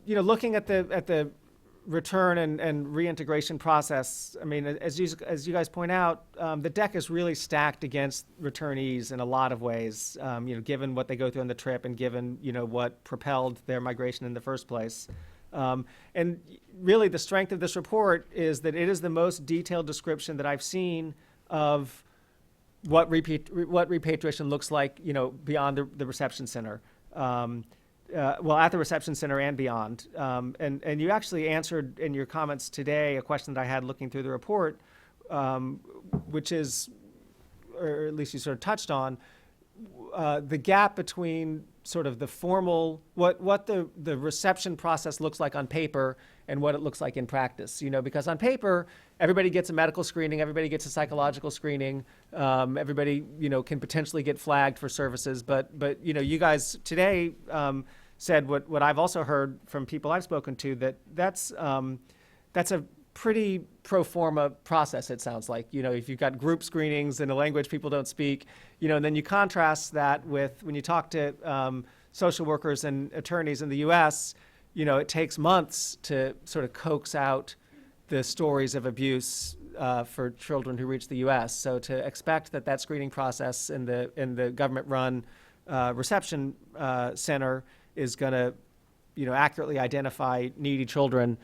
looking at the return and reintegration process, I mean, as you guys point out, the deck is really stacked against returnees in a lot of ways. Given what they go through on the trip and given what propelled their migration in the first place. And really, the strength of this report is that it is the most detailed description that I've seen of what repatriation looks like, beyond the reception center. At the reception center and beyond. And you actually answered in your comments today a question that I had looking through the report, which is, or at least you sort of touched on, the gap between sort of the formal, what the reception process looks like on paper and what it looks like in practice. Because on paper, everybody gets a medical screening, everybody gets a psychological screening, everybody, can potentially get flagged for services. But you guys today said what I've also heard from people I've spoken to, that's a pretty pro forma process, it sounds like. If you've got group screenings in a language people don't speak, and then you contrast that with when you talk to social workers and attorneys in the U.S., it takes months to sort of coax out the stories of abuse for children who reach the U.S. So to expect that screening process in the government-run reception center is going to, accurately identify needy children,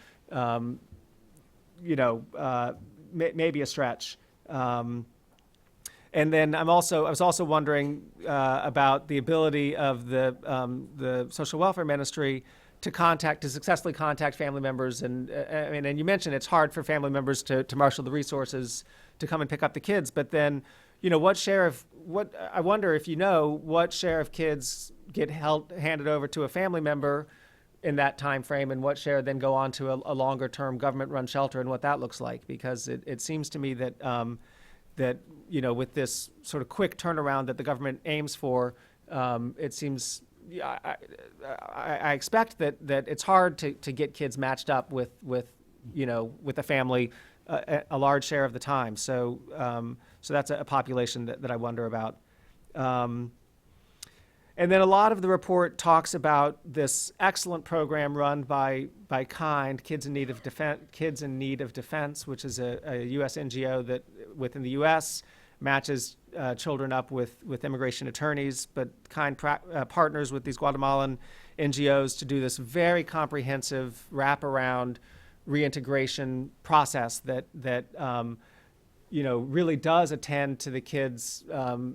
maybe a stretch. And then I was also wondering about the ability of the social welfare ministry to successfully contact family members. And and you mentioned it's hard for family members to marshal the resources to come and pick up the kids. But then, I wonder if what share of kids get handed over to a family member in that time frame, and what share then go on to a longer term government-run shelter, and what that looks like. Because it seems to me that with this sort of quick turnaround that the government aims for, it seems I expect that it's hard to get kids matched up with a family a large share of the time. So that's a population that I wonder about. And then a lot of the report talks about this excellent program run by KIND, Kids in Need of Defense, which is a U.S. NGO that within the U.S. matches children up with immigration attorneys, but KIND partners with these Guatemalan NGOs to do this very comprehensive wraparound reintegration process that really does attend to the kids'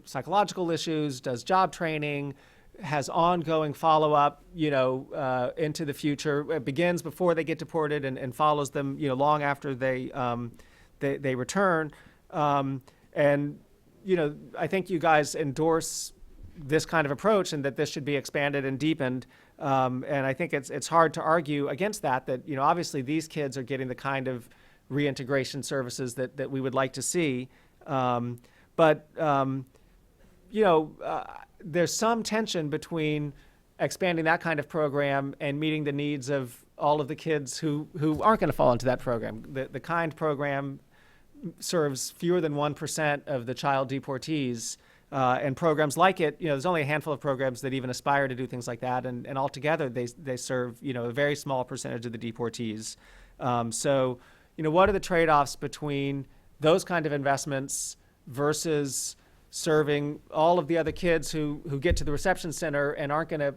psychological issues, does job training, has ongoing follow-up, into the future. It begins before they get deported and follows them, long after they return. And I think you guys endorse this kind of approach, and that this should be expanded and deepened. And I think it's hard to argue against that. Obviously these kids are getting the kind of reintegration services that we would like to see. There's some tension between expanding that kind of program and meeting the needs of all of the kids who aren't going to fall into that program. The KIND program serves fewer than 1% of the child deportees, and programs like it, there's only a handful of programs that even aspire to do things like that, and altogether they serve a very small percentage of the deportees. What are the trade-offs between those kind of investments versus serving all of the other kids who get to the reception center and aren't going to,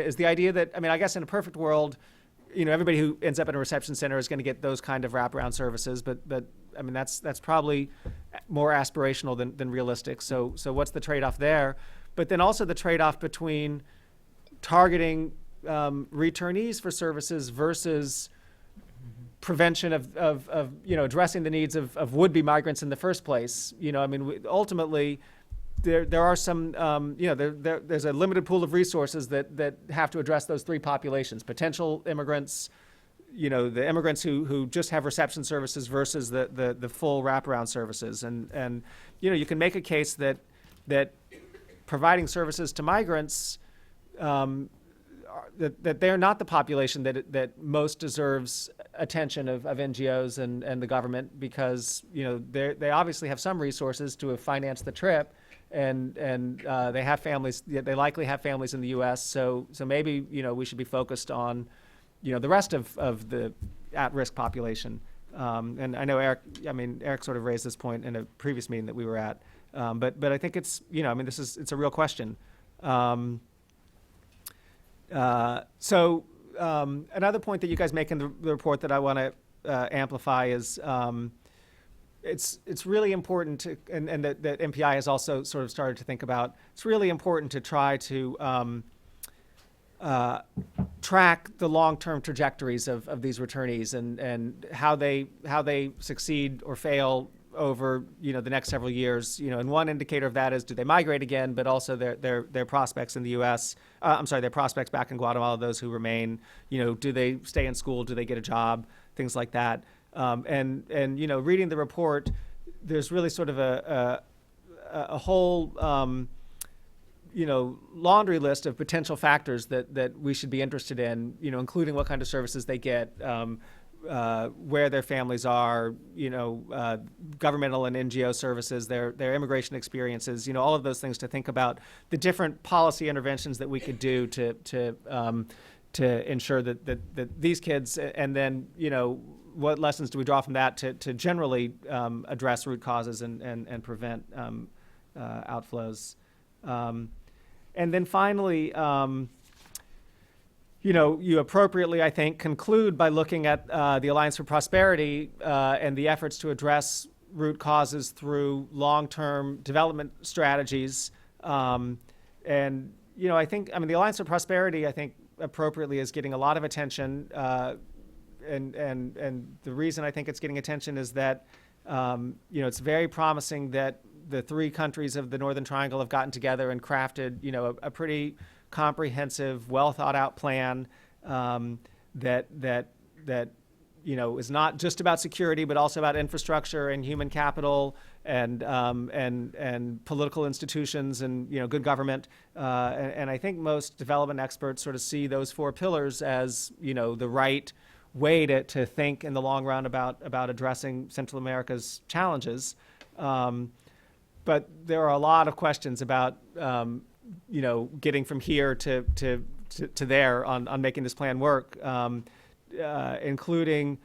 is the idea that, I guess in a perfect world, everybody who ends up in a reception center is going to get those kind of wraparound services, but that's probably more aspirational than realistic. So what's the trade-off there? But then also the trade-off between targeting returnees for services versus prevention of addressing the needs of would-be migrants in the first place. Ultimately, there are some, there's a limited pool of resources that have to address those three populations: potential immigrants, the immigrants who just have reception services versus the full wraparound services. And you can make a case that providing services to migrants, that they're not the population that most deserves attention of NGOs and the government, because they obviously have some resources to have financed the trip, and they have families. They likely have families in the U.S. So maybe we should be focused on the rest of the at-risk population. And I know Eric sort of raised this point in a previous meeting that we were at. But I think it's it's a real question. So another point that you guys make in the report that I want to amplify is it's really important to, and that MPI has also sort of started to think about. It's really important to try to track the long-term trajectories of these returnees and how they succeed or fail over the next several years. And one indicator of that is, do they migrate again, but also their prospects in the U.S. Their prospects back in Guatemala, those who remain. Do they stay in school? Do they get a job? Things like that. And reading the report, there's really sort of a whole laundry list of potential factors that we should be interested in. Including what kind of services they get. Where their families are, governmental and NGO services, their immigration experiences, all of those things to think about the different policy interventions that we could do to ensure that these kids, and then what lessons do we draw from that to generally address root causes and prevent outflows, and then finally. You appropriately, I think, conclude by looking at the Alliance for Prosperity and the efforts to address root causes through long-term development strategies. I think, the Alliance for Prosperity, I think, appropriately is getting a lot of attention. And the reason I think it's getting attention is that, it's very promising that the three countries of the Northern Triangle have gotten together and crafted, a pretty comprehensive, well thought out plan that is not just about security, but also about infrastructure and human capital and political institutions and good government. And I think most development experts sort of see those four pillars as the right way to think in the long run about addressing Central America's challenges. But there are a lot of questions about getting from here to there on making this plan work, including,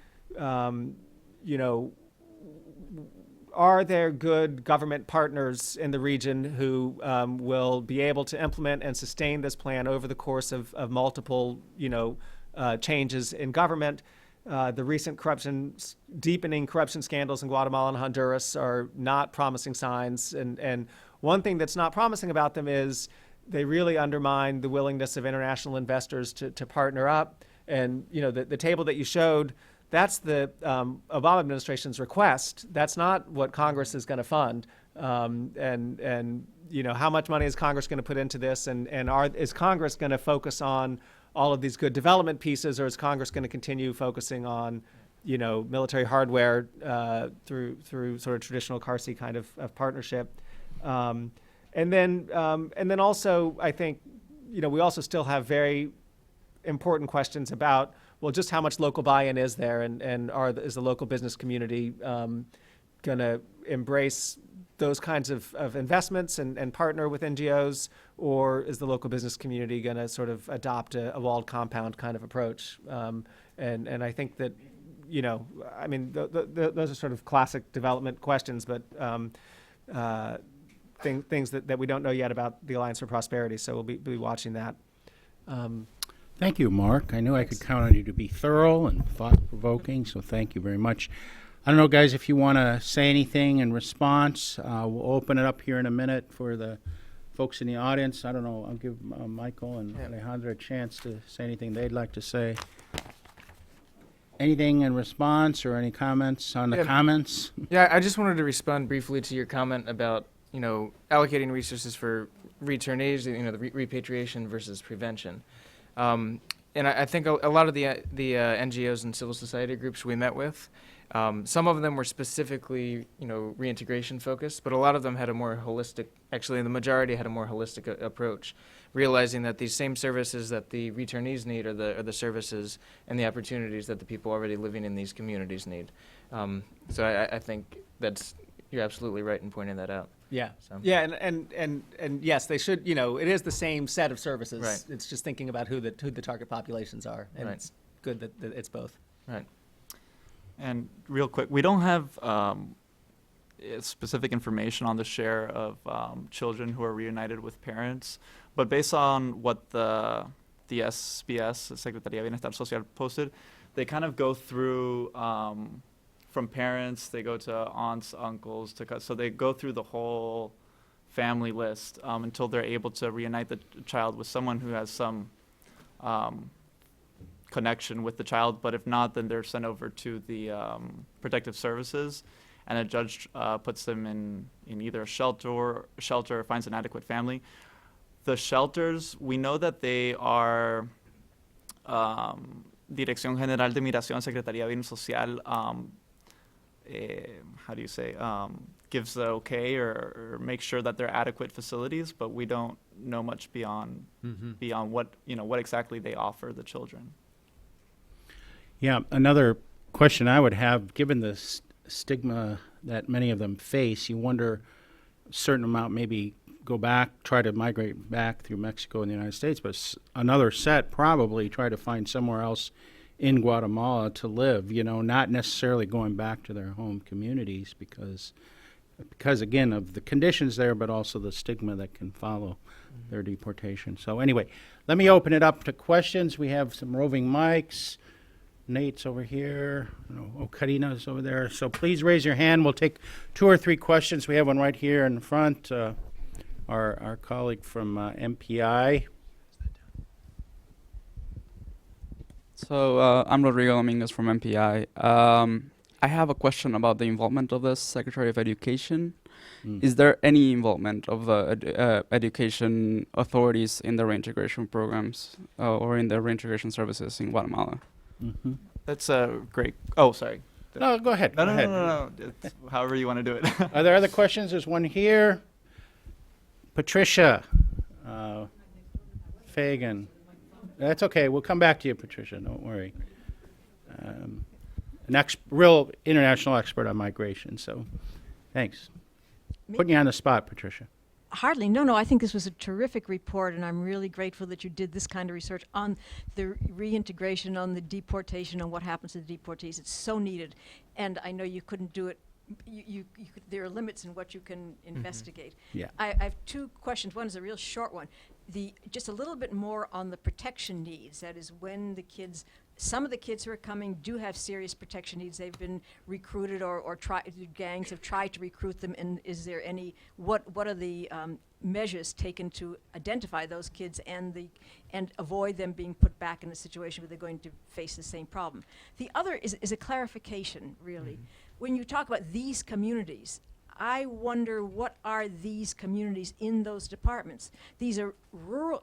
are there good government partners in the region who will be able to implement and sustain this plan over the course of multiple, changes in government? The recent deepening corruption scandals in Guatemala and Honduras are not promising signs. And one thing that's not promising about them is they really undermine the willingness of international investors to partner up. And, the table that you showed, that's the Obama administration's request. That's not what Congress is going to fund. How much money is Congress going to put into this? And is Congress going to focus on all of these good development pieces, or is Congress going to continue focusing on, military hardware through sort of traditional CARSI kind of partnership? And then also, I think, we also still have very important questions about, well, just how much local buy-in is there, and is the local business community going to embrace those kinds of investments and partner with NGOs, or is the local business community going to sort of adopt a walled compound kind of approach? And I think that, those are sort of classic development questions, but things that we don't know yet about the Alliance for Prosperity, so we'll be watching that. Thank you, Mark. I knew I could count on you to be thorough and thought-provoking, so thank you very much. I don't know, guys, if you want to say anything in response. We'll open it up here in a minute for the folks in the audience. I don't know. I'll give Michael and Alejandra a chance to say anything they'd like to say. Anything in response or any comments on the comments? Yeah, I just wanted to respond briefly to your comment about, allocating resources for returnees, the repatriation versus prevention. and I think a lot of the NGOs and civil society groups we met with, some of them were specifically, reintegration focused, but a lot of them had a more holistic, actually the majority had a more holistic approach, realizing that these same services that the returnees need are the services and the opportunities that the people already living in these communities need. So I think you're absolutely right in pointing that out. Yeah. So. Yeah, and yes, they should. It is the same set of services. Right. It's just thinking about who the target populations are, and Right. it's good that it's both. Right. And real quick, we don't have specific information on the share of children who are reunited with parents, but based on what the SBS, Secretaría de Bienestar Social, posted, they kind of go through from parents, they go to aunts, uncles, so they go through the whole family list until they're able to reunite the child with someone who has some connection with the child, but if not, then they're sent over to the protective services, and a judge puts them in either a shelter or finds an adequate family. The shelters, we know that they are Dirección General de Migración, Secretaría de Bienestar Social, how do you say, gives the okay or makes sure that they're adequate facilities, but we don't know much beyond what exactly they offer the children. Yeah, another question I would have, given the stigma that many of them face, you wonder a certain amount maybe go back, try to migrate back through Mexico and the United States, but another set probably try to find somewhere else in Guatemala to live, not necessarily going back to their home communities because again, of the conditions there, but also the stigma that can follow their deportation. So anyway, let me open it up to questions. We have some roving mics. Nate's over here. Karina's over there. So please raise your hand. We'll take 2 or 3 questions. We have one right here in front. Our colleague from MPI. So I'm Rodrigo Dominguez from MPI. I have a question about the involvement of the Secretary of Education. Is there any involvement of the education authorities in the reintegration programs or in the reintegration services in Guatemala? Mm-hmm. That's a great. Oh, sorry. No, go ahead. No. It's however you want to do it. Are there other questions? There's one here. Patricia Fagan. That's okay. We'll come back to you, Patricia. Don't worry. Real international expert on migration. So, thanks. Putting you on the spot, Patricia. Hardly. No. I think this was a terrific report, and I'm really grateful that you did this kind of research on the reintegration, on the deportation, on what happens to the deportees. It's so needed, and I know you couldn't do it. There are limits in what you can investigate. Yeah. I have 2 questions. One is a real short one. Just a little bit more on the protection needs. That is, when some of the kids who are coming do have serious protection needs. They've been recruited or gangs have tried to recruit them. And is there what are the measures taken to identify those kids and avoid them being put back in a situation where they're going to face the same problem? The other is a clarification, really. Mm-hmm. When you talk about these communities, I wonder what are these communities in those departments. These are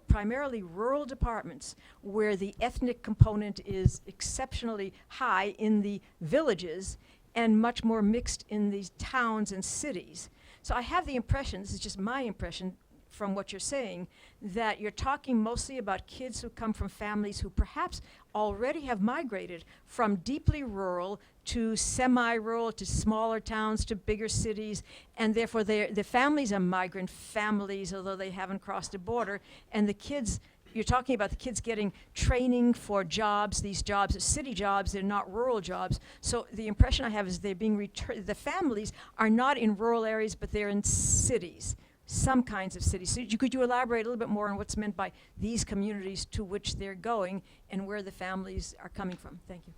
primarily rural departments where the ethnic component is exceptionally high in the villages and much more mixed in these towns and cities. So I have the impression, this is just my impression from what you're saying, that you're talking mostly about kids who come from families who perhaps already have migrated from deeply rural to semi-rural to smaller towns to bigger cities, and therefore the families are migrant families, although they haven't crossed a border, and the kids, you're talking about the kids getting training for jobs. These jobs are city jobs, they're not rural jobs. So the impression I have is they're being the families are not in rural areas, but they're in cities. Some kinds of cities. So could you elaborate a little bit more on what's meant by these communities to which they're going and where the families are coming from? Thank you.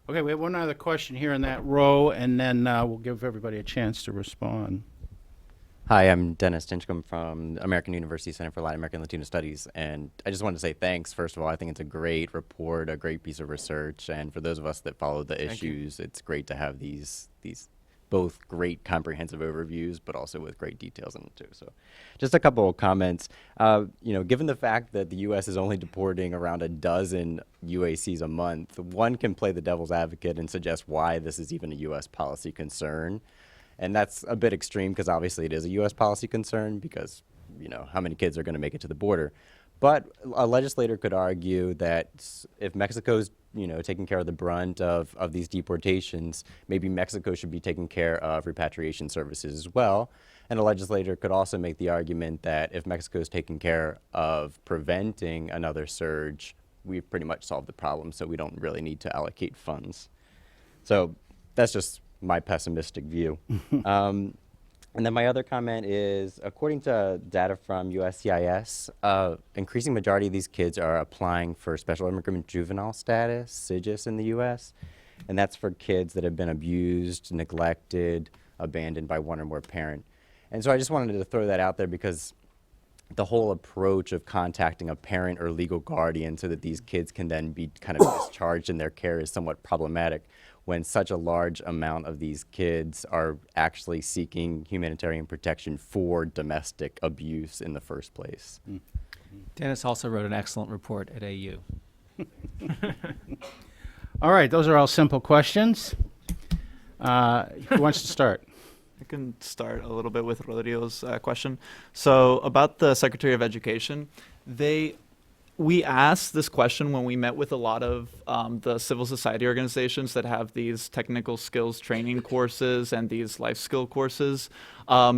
Okay, we have one other question here in that row, and then we'll give everybody a chance to respond. Hi, I'm Dennis Tinchcomb from American University Center for Latin American and Latino Studies, and I just wanted to say thanks. First of all, I think it's a great report, a great piece of research, and for those of us that follow the issues, it's great to have these both great comprehensive overviews, but also with great details in them too. So just a couple of comments. Given the fact that the U.S. is only deporting around a dozen UACs a month, one can play the devil's advocate and suggest why this is even a U.S. policy concern. And that's a bit extreme because obviously it is a U.S. policy concern because, how many kids are going to make it to the border. But a legislator could argue that if Mexico's, taking care of the brunt of these deportations, maybe Mexico should be taking care of repatriation services as well. And a legislator could also make the argument that if Mexico's taking care of preventing another surge, we've pretty much solved the problem, so we don't really need to allocate funds. So that's just my pessimistic view. And then my other comment is, according to data from USCIS, increasing majority of these kids are applying for special immigrant juvenile status, SIGIS, in the U.S., and that's for kids that have been abused, neglected, abandoned by one or more parent. And so I just wanted to throw that out there because the whole approach of contacting a parent or legal guardian so that these kids can then be kind of discharged in their care is somewhat problematic when such a large amount of these kids are actually seeking humanitarian protection for domestic abuse in the first place. Dennis also wrote an excellent report at AU. All right, those are all simple questions. Who wants to start? I can start a little bit with Rodrigo's question. So about the Secretary of Education, we asked this question when we met with a lot of the civil society organizations that have these technical skills training courses and these life skill courses,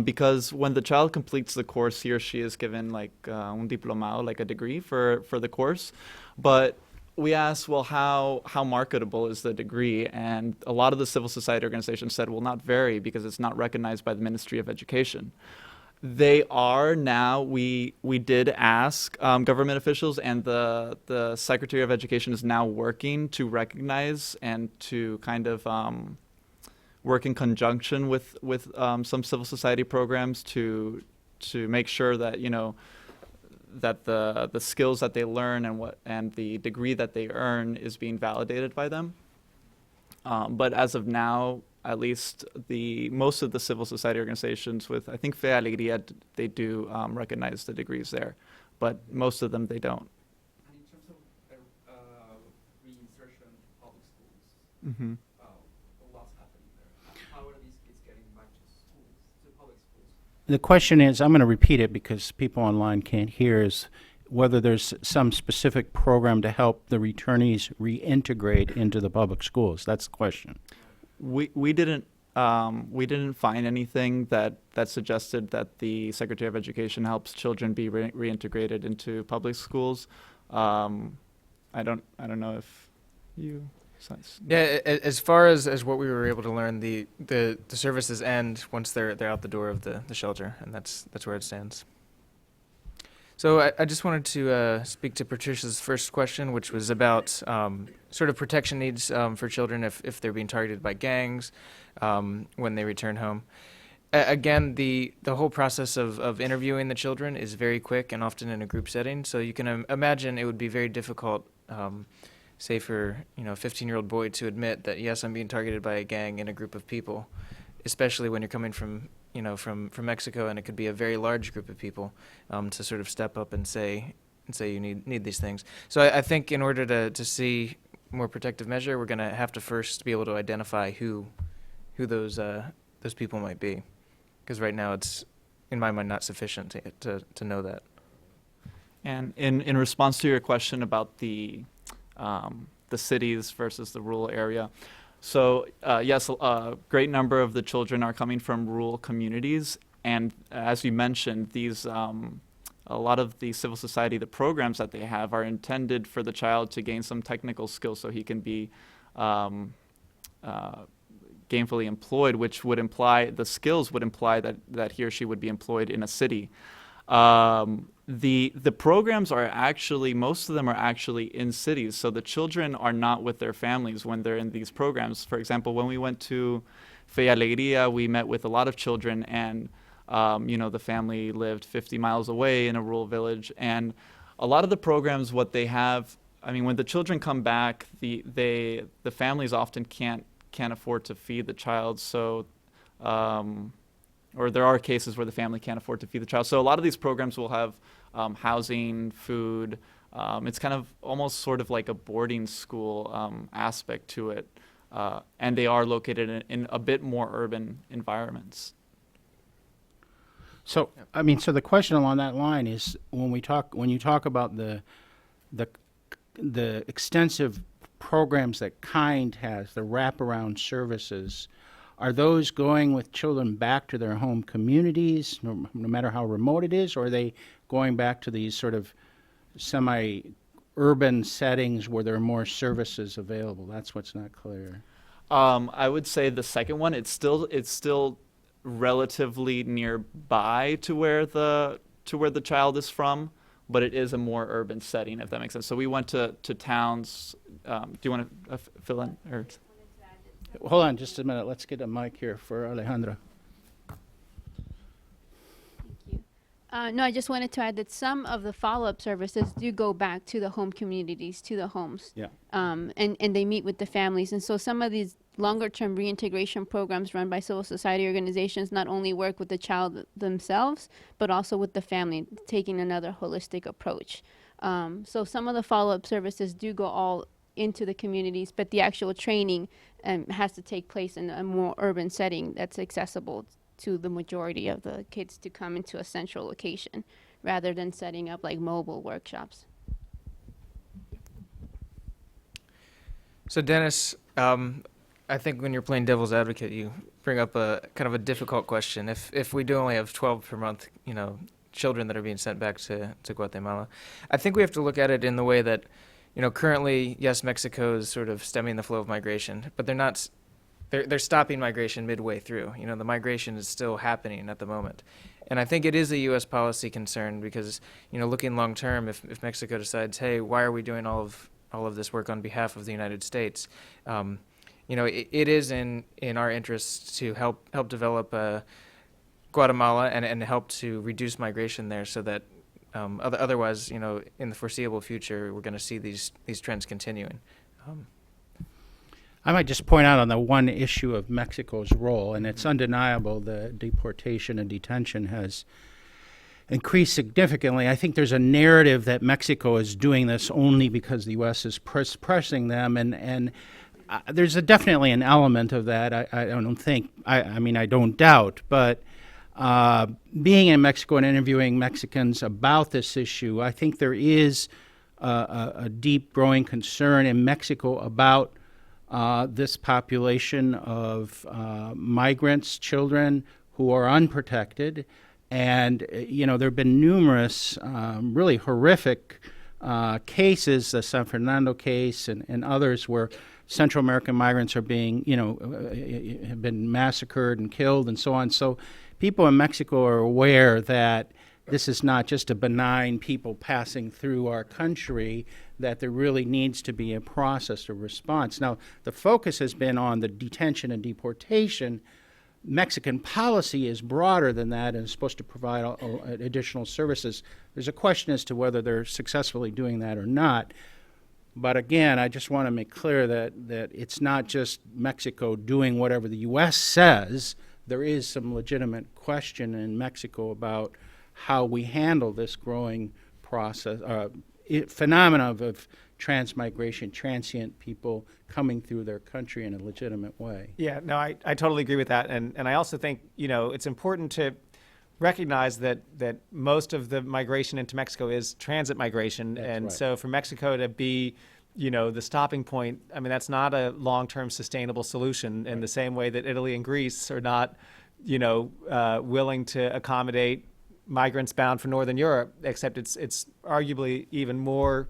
because when the child completes the course, he or she is given like un diplomado, like a degree for the course. But we asked, well, how marketable is the degree? And a lot of the civil society organizations said, well, not very, because it's not recognized by the Ministry of Education. They are now. We did ask government officials, and the Secretary of Education is now working to recognize and to kind of work in conjunction with some civil society programs to make sure that that the skills that they learn and the degree that they earn is being validated by them. But as of now, at least most of the civil society organizations with, I think Fe Alegría, they do recognize the degrees there, but most of them they don't. And in terms of reinsertion to public schools, Mm-hmm. what's happening there? How are these kids getting back to schools, to public schools? The question is, I'm going to repeat it because people online can't hear, is whether there's some specific program to help the returnees reintegrate into the public schools. That's the question. We didn't find anything that suggested that the Secretary of Education helps children be reintegrated into public schools. I don't know if you. Yeah, as far as what we were able to learn, the services end once they're out the door of the shelter, and that's where it stands. So I just wanted to speak to Patricia's first question, which was about sort of protection needs for children if they're being targeted by gangs when they return home. Again, the whole process of interviewing the children is very quick and often in a group setting, so you can imagine it would be very difficult, say for a 15-year-old boy to admit that, yes, I'm being targeted by a gang in a group of people, especially when you're coming from Mexico, and it could be a very large group of people, to sort of step up and say you need these things. So I think in order to see more protective measure, we're going to have to first be able to identify who those people might be, because right now it's, in my mind, not sufficient to know that. And in response to your question about the cities versus the rural area. So yes, a great number of the children are coming from rural communities, and as you mentioned, these a lot of the civil society, the programs that they have are intended for the child to gain some technical skills so he can be gainfully employed, which would imply, the skills would imply that he or she would be employed in a city. The programs are actually, most of them are actually in cities, so the children are not with their families when they're in these programs. For example, when we went to Fe Alegría, we met with a lot of children, and the family lived 50 miles away in a rural village, and a lot of the programs, what they have, I mean, when the children come back, the families often can't afford to feed the child, so or there are cases where the family can't afford to feed the child. So a lot of these programs will have housing, food. It's kind of almost sort of like a boarding school aspect to it. And they are located in a bit more urban environments. So, I mean, so the question along that line is when you talk about the extensive programs that KIND has, the wraparound services, are those going with children back to their home communities, no matter how remote it is, or are they going back to these sort of semi-urban settings where there are more services available? That's what's not clear. I would say the second one, it's still relatively nearby to where the child is from, but it is a more urban setting, if that makes sense. So we went to towns. Do you want to fill in? Or? Hold on just a minute. Let's get a mic here for Alejandra. No, I just wanted to add that some of the follow-up services do go back to the home communities, to the homes. Yeah. And they meet with the families. And so some of these longer-term reintegration programs run by civil society organizations not only work with the child themselves, but also with the family, taking another holistic approach. So some of the follow-up services do go all into the communities, but the actual training has to take place in a more urban setting that's accessible to the majority of the kids to come into a central location rather than setting up like mobile workshops. So Dennis, I think when you're playing devil's advocate, you bring up a kind of a difficult question. If we do only have 12 per month, children that are being sent back to Guatemala, I think we have to look at it in the way that, currently, yes, Mexico is sort of stemming the flow of migration, but they're not. They're stopping migration midway through. The migration is still happening at the moment. And I think it is a U.S. policy concern because, looking long term, if Mexico decides, hey, why are we doing all of this work on behalf of the United States? It is in our interests to help develop Guatemala and help to reduce migration there so that otherwise, in the foreseeable future, we're going to see these trends continuing. I might just point out on the one issue of Mexico's role, and it's undeniable the deportation and detention has increased significantly. I think there's a narrative that Mexico is doing this only because the U.S. is pressing them, and there's definitely an element of that. I don't think, I mean, I don't doubt, but being in Mexico and interviewing Mexicans about this issue, I think there is a deep growing concern in Mexico about this population of migrants, children who are unprotected. And, there have been numerous really horrific cases, the San Fernando case and others where Central American migrants are being, have been massacred and killed and so on. So people in Mexico are aware that this is not just a benign people passing through our country, that there really needs to be a process of response. Now, the focus has been on the detention and deportation. Mexican policy is broader than that and is supposed to provide additional services. There's a question as to whether they're successfully doing that or not. But again, I just want to make clear that it's not just Mexico doing whatever the U.S. says. There is some legitimate question in Mexico about how we handle this growing process, phenomena of transmigration, transient people coming through their country in a legitimate way. Yeah, no, I totally agree with that. And I also think, it's important to recognize that most of the migration into Mexico is transit migration. That's and right. So for Mexico to be, the stopping point, I mean, that's not a long-term sustainable solution in the same way that Italy and Greece are not, willing to accommodate migrants bound for Northern Europe, except it's arguably even more,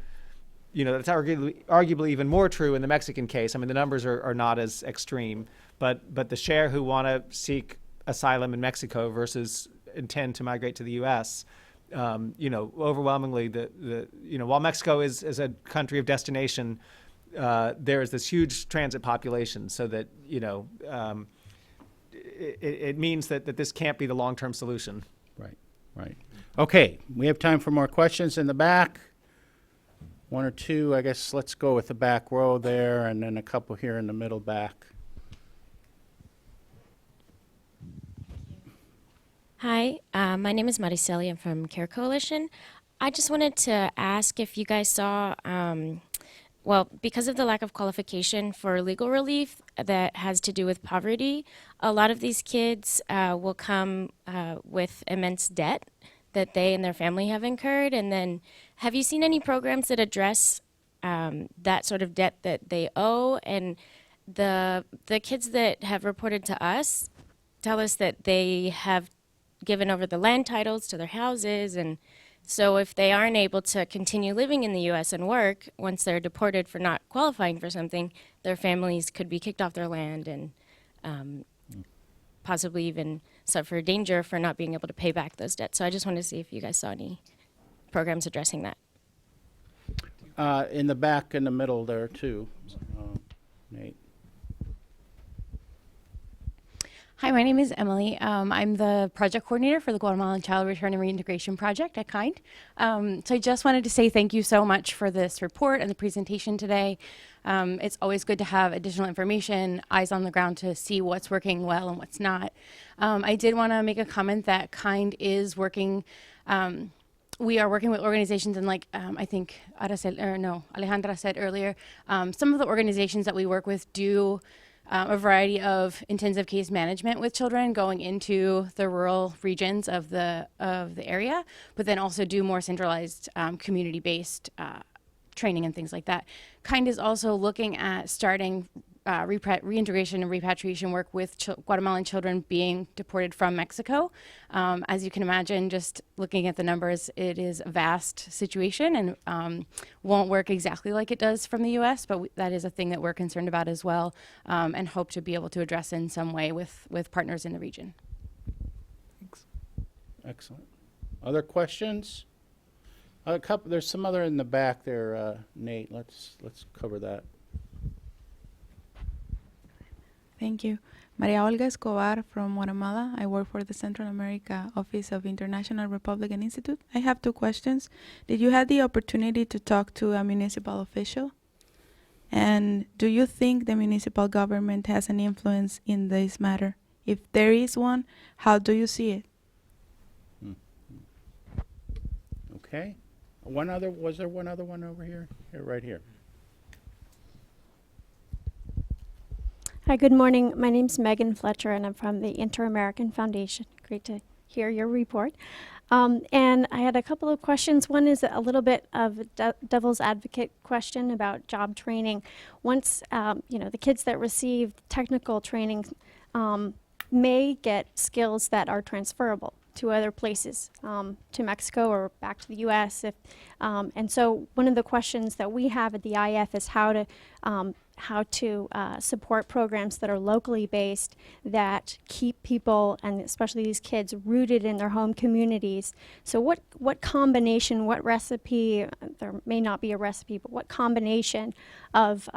it's arguably even more true in the Mexican case. I mean, the numbers are not as extreme, but the share who want to seek asylum in Mexico versus intend to migrate to the U.S., overwhelmingly, while Mexico is a country of destination, there is this huge transit population, so that, it means that this can't be the long-term solution. Right. Okay, we have time for more questions in the back. One or two, I guess let's go with the back row there, and then a couple here in the middle back. Hi, my name is Mariceli. I'm from Care Coalition. I just wanted to ask if you guys saw, well, because of the lack of qualification for legal relief that has to do with poverty, a lot of these kids will come with immense debt that they and their family have incurred. And then, have you seen any programs that address that sort of debt that they owe? And the kids that have reported to us tell us that they have given over the land titles to their houses, and so if they aren't able to continue living in the U.S. and work, once they're deported for not qualifying for something, their families could be kicked off their land and possibly even suffer danger for not being able to pay back those debts. So I just wanted to see if you guys saw any programs addressing that. In the back, in the middle there, too. Nate. Hi, my name is Emily. I'm the project coordinator for the Guatemalan Child Return and Reintegration Project at KIND. So I just wanted to say thank you so much for this report and the presentation today. It's always good to have additional information, eyes on the ground to see what's working well and what's not. I did want to make a comment that KIND is working, we are working with organizations, and like I think Alejandra said earlier, some of the organizations that we work with do a variety of intensive case management with children going into the rural regions of the area, but then also do more centralized community-based training and things like that. KIND is also looking at starting reintegration and repatriation work with Guatemalan children being deported from Mexico. As you can imagine, just looking at the numbers, it is a vast situation and won't work exactly like it does from the U.S., but that is a thing that we're concerned about as well, and hope to be able to address in some way with partners in the region. Thanks. Excellent. Other questions? There's some other in the back there, Nate. Let's cover that. Thank you. Maria Olga Escobar from Guatemala. I work for the Central America Office of International Republican Institute. I have two questions. Did you have the opportunity to talk to a municipal official? And do you think the municipal government has an influence in this matter? If there is one, how do you see it? Okay. Was there one other one over here? Here, right here. Hi, good morning. My name's Megan Fletcher, and I'm from the Inter-American Foundation. Great to hear your report. And I had a couple of questions. One is a little bit of a devil's advocate question about job training. Once, the kids that receive technical training may get skills that are transferable to other places, to Mexico or back to the U.S. And so one of the questions that we have at the IF is how to support programs that are locally based that keep people, and especially these kids, rooted in their home communities. So what combination, what recipe, there may not be a recipe, but what combination of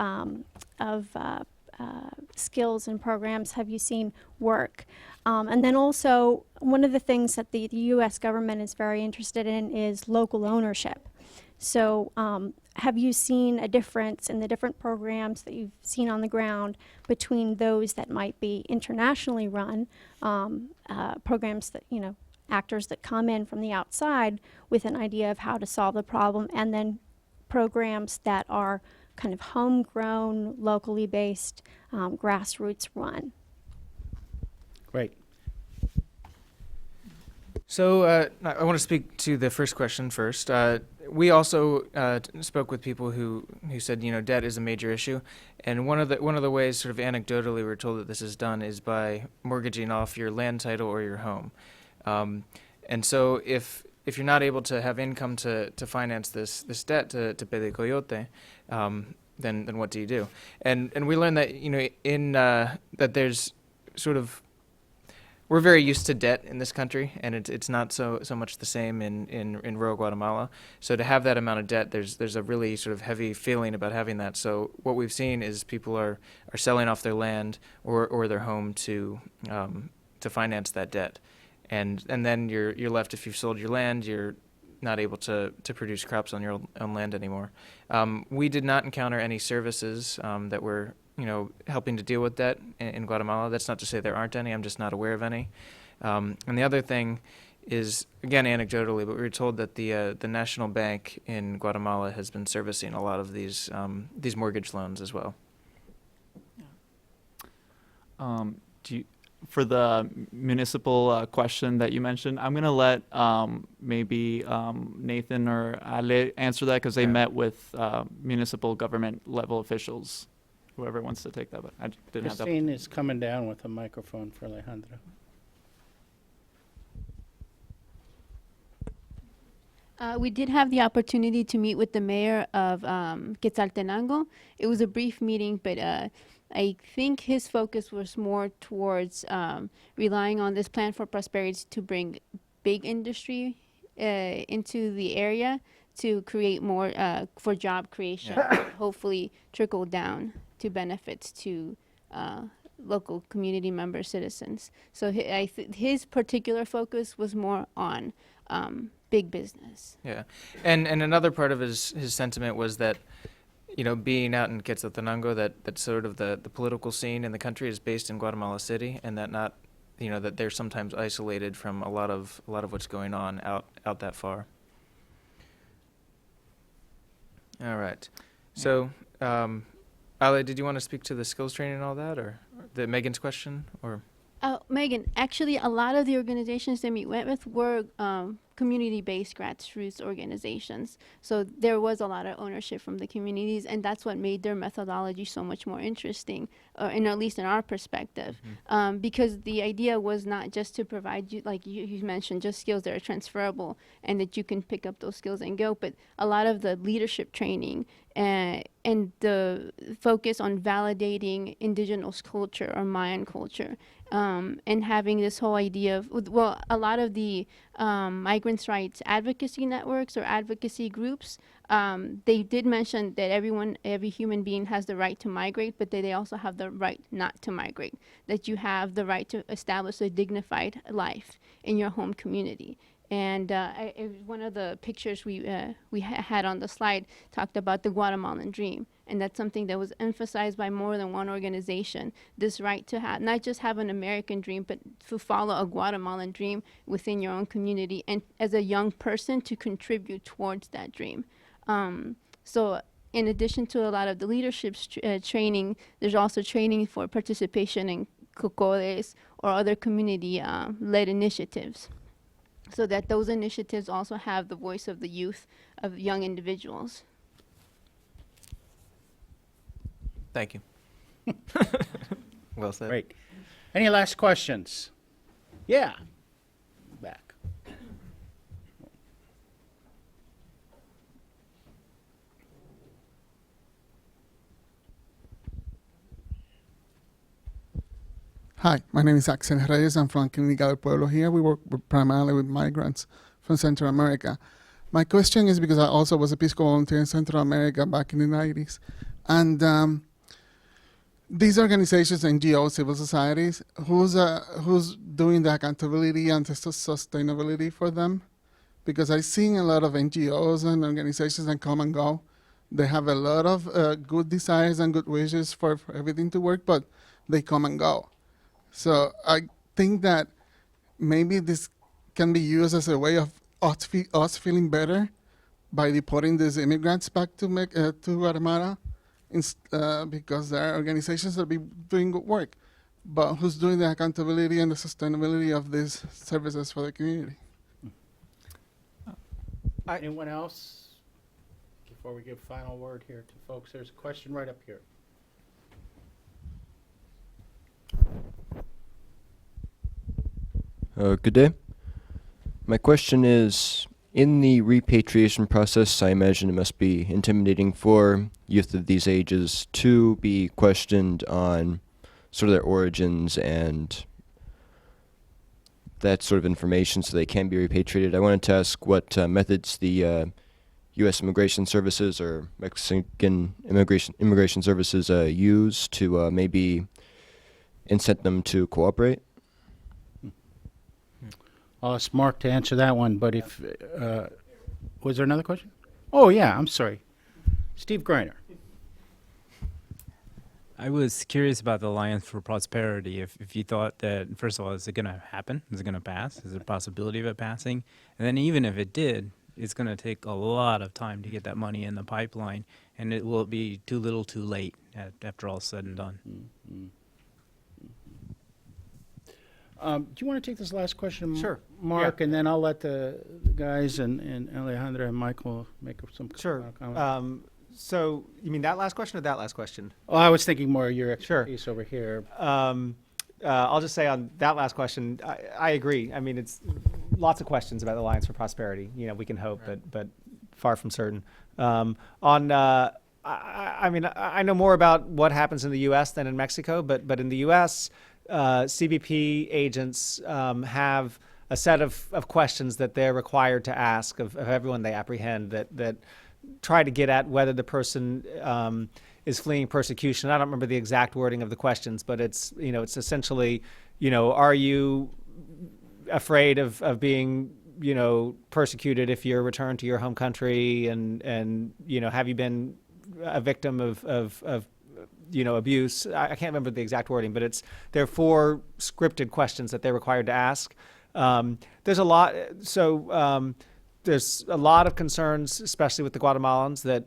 skills and programs have you seen work? And then also, one of the things that the U.S. government is very interested in is local ownership. So have you seen a difference in the different programs that you've seen on the ground between those that might be internationally run, programs that, actors that come in from the outside with an idea of how to solve the problem, and then programs that are kind of homegrown, locally based, grassroots run? Great. So I want to speak to the first question first. We also spoke with people who said, debt is a major issue, and one of the ways, sort of anecdotally, we were told that this is done is by mortgaging off your land title or your home. And so if you're not able to have income to finance this debt to pede coyote, then what do you do? And we learned that that there's sort of, we're very used to debt in this country, and it's not so much the same in rural Guatemala. So to have that amount of debt, there's a really sort of heavy feeling about having that. So what we've seen is people are selling off their land or their home to finance that debt, and then you're left, if you've sold your land, you're not able to produce crops on your own land anymore. We did not encounter any services that were helping to deal with debt in Guatemala. That's not to say there aren't any. I'm just not aware of any. And the other thing is, again, anecdotally, but we were told that the National Bank in Guatemala has been servicing a lot of these mortgage loans as well. For the municipal question that you mentioned, I'm going to let maybe Nathan or Ale answer that because they Yeah. met with municipal government level officials. Whoever wants to take that, but I didn't have that. Christine is coming down with a microphone for Alejandro. We did have the opportunity to meet with the mayor of Quetzaltenango. It was a brief meeting, but I think his focus was more towards relying on this plan for prosperity to bring big industry into the area to create more for job creation, hopefully trickle down to benefits to local community member citizens. So his particular focus was more on big business. Yeah, and another part of his sentiment was that, you know, being out in Quetzaltenango, that sort of the political scene in the country is based in Guatemala City, and that not, you know, that they're sometimes isolated from a lot of what's going on out that far. All right, so Ale, did you want to speak to the skills training and all that, or the Megan's question, or? Megan, actually, a lot of the organizations that we went with were community-based grassroots organizations. So there was a lot of ownership from the communities, and that's what made their methodology so much more interesting, and at least in our perspective. Because the idea was not just to provide you, like you mentioned, just skills that are transferable and that you can pick up those skills and go, but a lot of the leadership training and the focus on validating indigenous culture or Mayan culture, and having this whole idea of, well, a lot of the migrants' rights advocacy networks or advocacy groups, they did mention that every human being has the right to migrate, but that they also have the right not to migrate, that you have the right to establish a dignified life in your home community. And one of the pictures we had on the slide talked about the Guatemalan dream. And that's something that was emphasized by more than one organization, this right to have, not just have an American dream, but to follow a Guatemalan dream within your own community, and as a young person to contribute towards that dream. So in addition to a lot of the leadership training, there's also training for participation in COCODES or other community-led initiatives, so that those initiatives also have the voice of the youth, of young individuals. Thank you. Well said. Great. Any last questions? Yeah. Back. Hi, my name is Axel Reyes. I'm from Clínica del Pueblo here. We work primarily with migrants from Central America. My question is because I also was a Peace Corps volunteer in Central America back in the 90s. And these organizations, NGOs, civil societies, who's doing the accountability and the sustainability for them? Because I've seen a lot of NGOs and organizations that come and go. They have a lot of good desires and good wishes for everything to work, but they come and go. So I think that maybe this can be used as a way of us feeling better by deporting these immigrants back to Guatemala, because there are organizations that be doing good work, but who's doing the accountability and the sustainability of these services for the community? Anyone else? Before we give final word here to folks, there's a question right up here. Good day. My question is, in the repatriation process, I imagine it must be intimidating for youth of these ages to be questioned on sort of their origins and that sort of information so they can be repatriated. I wanted to ask what methods the U.S. Immigration Services or Mexican Immigration Services use to maybe incent them to cooperate. I'll ask Mark to answer that one, but if, was there another question? Oh, yeah, I'm sorry. Steve Greiner. I was curious about the Alliance for Prosperity. If you thought that, first of all, is it going to happen? Is it going to pass? Is there a possibility of it passing? And then even if it did, it's going to take a lot of time to get that money in the pipeline, and it will be too little too late after all said and done. Do you want to take this last question, Sure. Mark, and then I'll let the guys and Alejandra and Michael make some Sure. comments. So you mean that last question or that last question? Oh, I was thinking more of your expertise over here. I'll just say on that last question, I agree. I mean, it's lots of questions about the Alliance for Prosperity. You know, we can hope, but far from certain. I mean, I know more about what happens in the U.S. than in Mexico, but in the U.S., CBP agents have a set of questions that they're required to ask of everyone they apprehend that try to get at whether the person is fleeing persecution. I don't remember the exact wording of the questions, but it's essentially, are you afraid of being, persecuted if you're returned to your home country, and have you been a victim of abuse? I can't remember the exact wording, but there are 4 scripted questions that they're required to ask. There's a lot. There's a lot of concerns, especially with the Guatemalans, that,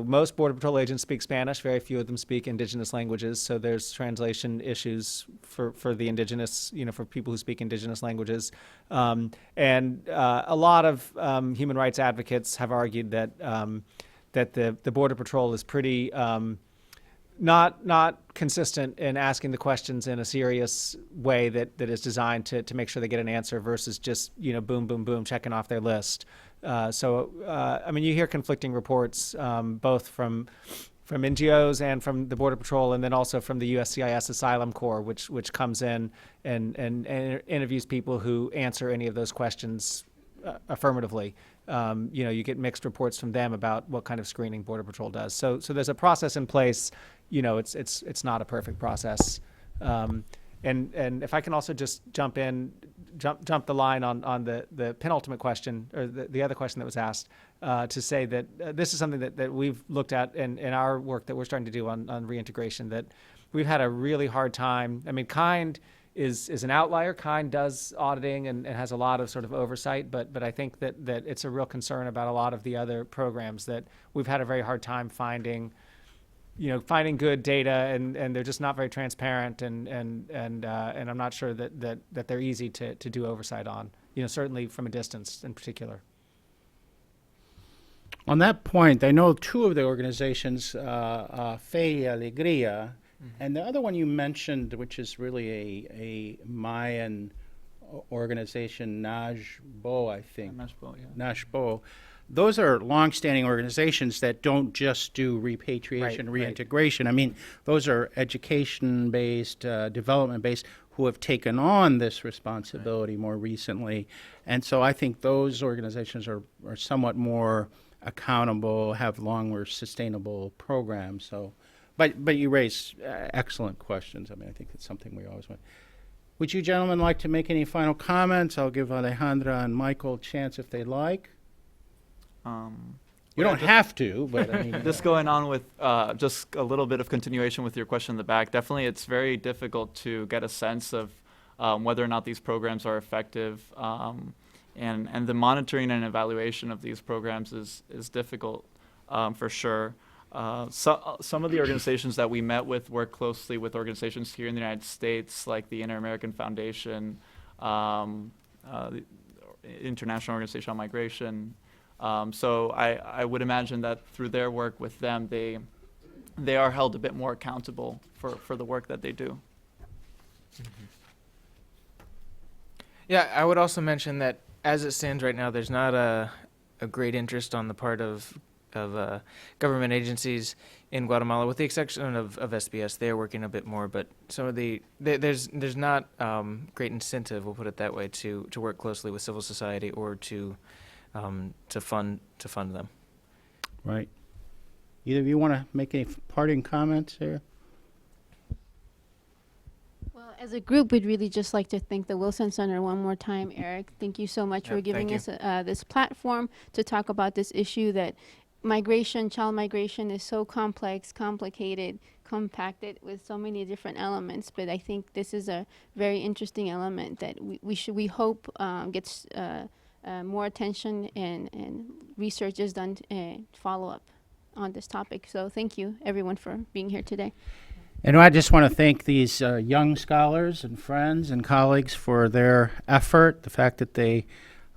most Border Patrol agents speak Spanish. Very few of them speak indigenous languages. So there's translation issues for the indigenous, for people who speak indigenous languages. And a lot of human rights advocates have argued that the Border Patrol is pretty not consistent in asking the questions in a serious way that is designed to make sure they get an answer versus just, boom, boom, boom, checking off their list. I mean, you hear conflicting reports, both from NGOs and from the Border Patrol, and then also from the USCIS Asylum Corps, which comes in and interviews people who answer any of those questions affirmatively. You get mixed reports from them about what kind of screening Border Patrol does. So there's a process in place. It's not a perfect process. And if I can also just jump the line on the penultimate question, or the other question that was asked, to say that this is something that we've looked at in our work that we're starting to do on reintegration, that we've had a really hard time. I mean, KIND is an outlier. KIND does auditing and has a lot of sort of oversight, but I think that it's a real concern about a lot of the other programs, that we've had a very hard time finding good data, and they're just not very transparent, and I'm not sure that they're easy to do oversight on, certainly from a distance in particular. On that point, I know 2 of the organizations, Fe y Alegría, and the other one you mentioned, which is really a Mayan organization, Najbo, I think. Najbo, yeah. Najbo. Those are longstanding organizations that don't just do repatriation, reintegration. I mean, those are education-based, development-based, who have taken on this responsibility more recently. And so I think those organizations are somewhat more accountable, have longer sustainable programs. So, but you raise excellent questions. I mean, I think it's something we always want. Would you gentlemen like to make any final comments? I'll give Alejandra and Michael a chance if they'd like. You don't have to, but I mean, just going on with just a little bit of continuation with your question in the back. Definitely, it's very difficult to get a sense of whether or not these programs are effective, and the monitoring and evaluation of these programs is difficult for sure. Some of the organizations that we met with work closely with organizations here in the United States, like the Inter-American Foundation, the International Organization on Migration. So I would imagine that through their work with them, they are held a bit more accountable for the work that they do. Yeah, I would also mention that as it stands right now, there's not a great interest on the part of government agencies in Guatemala, with the exception of SBS. They're working a bit more, but some of there's not great incentive, we'll put it that way, to work closely with civil society or to fund them. Right. Either of you want to make any parting comments here? Well, as a group, we'd really just like to thank the Wilson Center one more time. Eric, thank you so much for giving us this platform to talk about this issue that migration, child migration, is so complex, complicated, compacted with so many different elements, but I think this is a very interesting element that we hope gets more attention and research is done follow up on this topic. So thank you everyone for being here today. And I just want to thank these young scholars and friends and colleagues for their effort, the fact that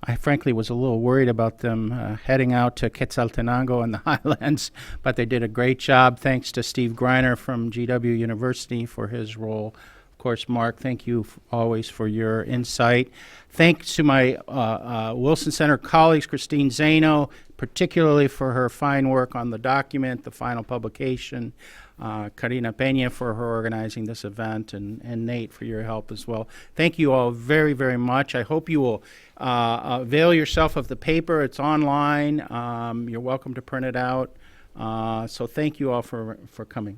I frankly was a little worried about them heading out to Quetzaltenango and the highlands, but they did a great job. Thanks to Steve Greiner from GW University for his role. Of course, Mark, thank you always for your insight. Thanks to my Wilson Center colleagues, Christine Zano, particularly for her fine work on the document, the final publication. Karina Peña for her organizing this event, and Nate for your help as well. Thank you all very, very much. I hope you will avail yourself of the paper. It's online. You're welcome to print it out. So thank you all for coming.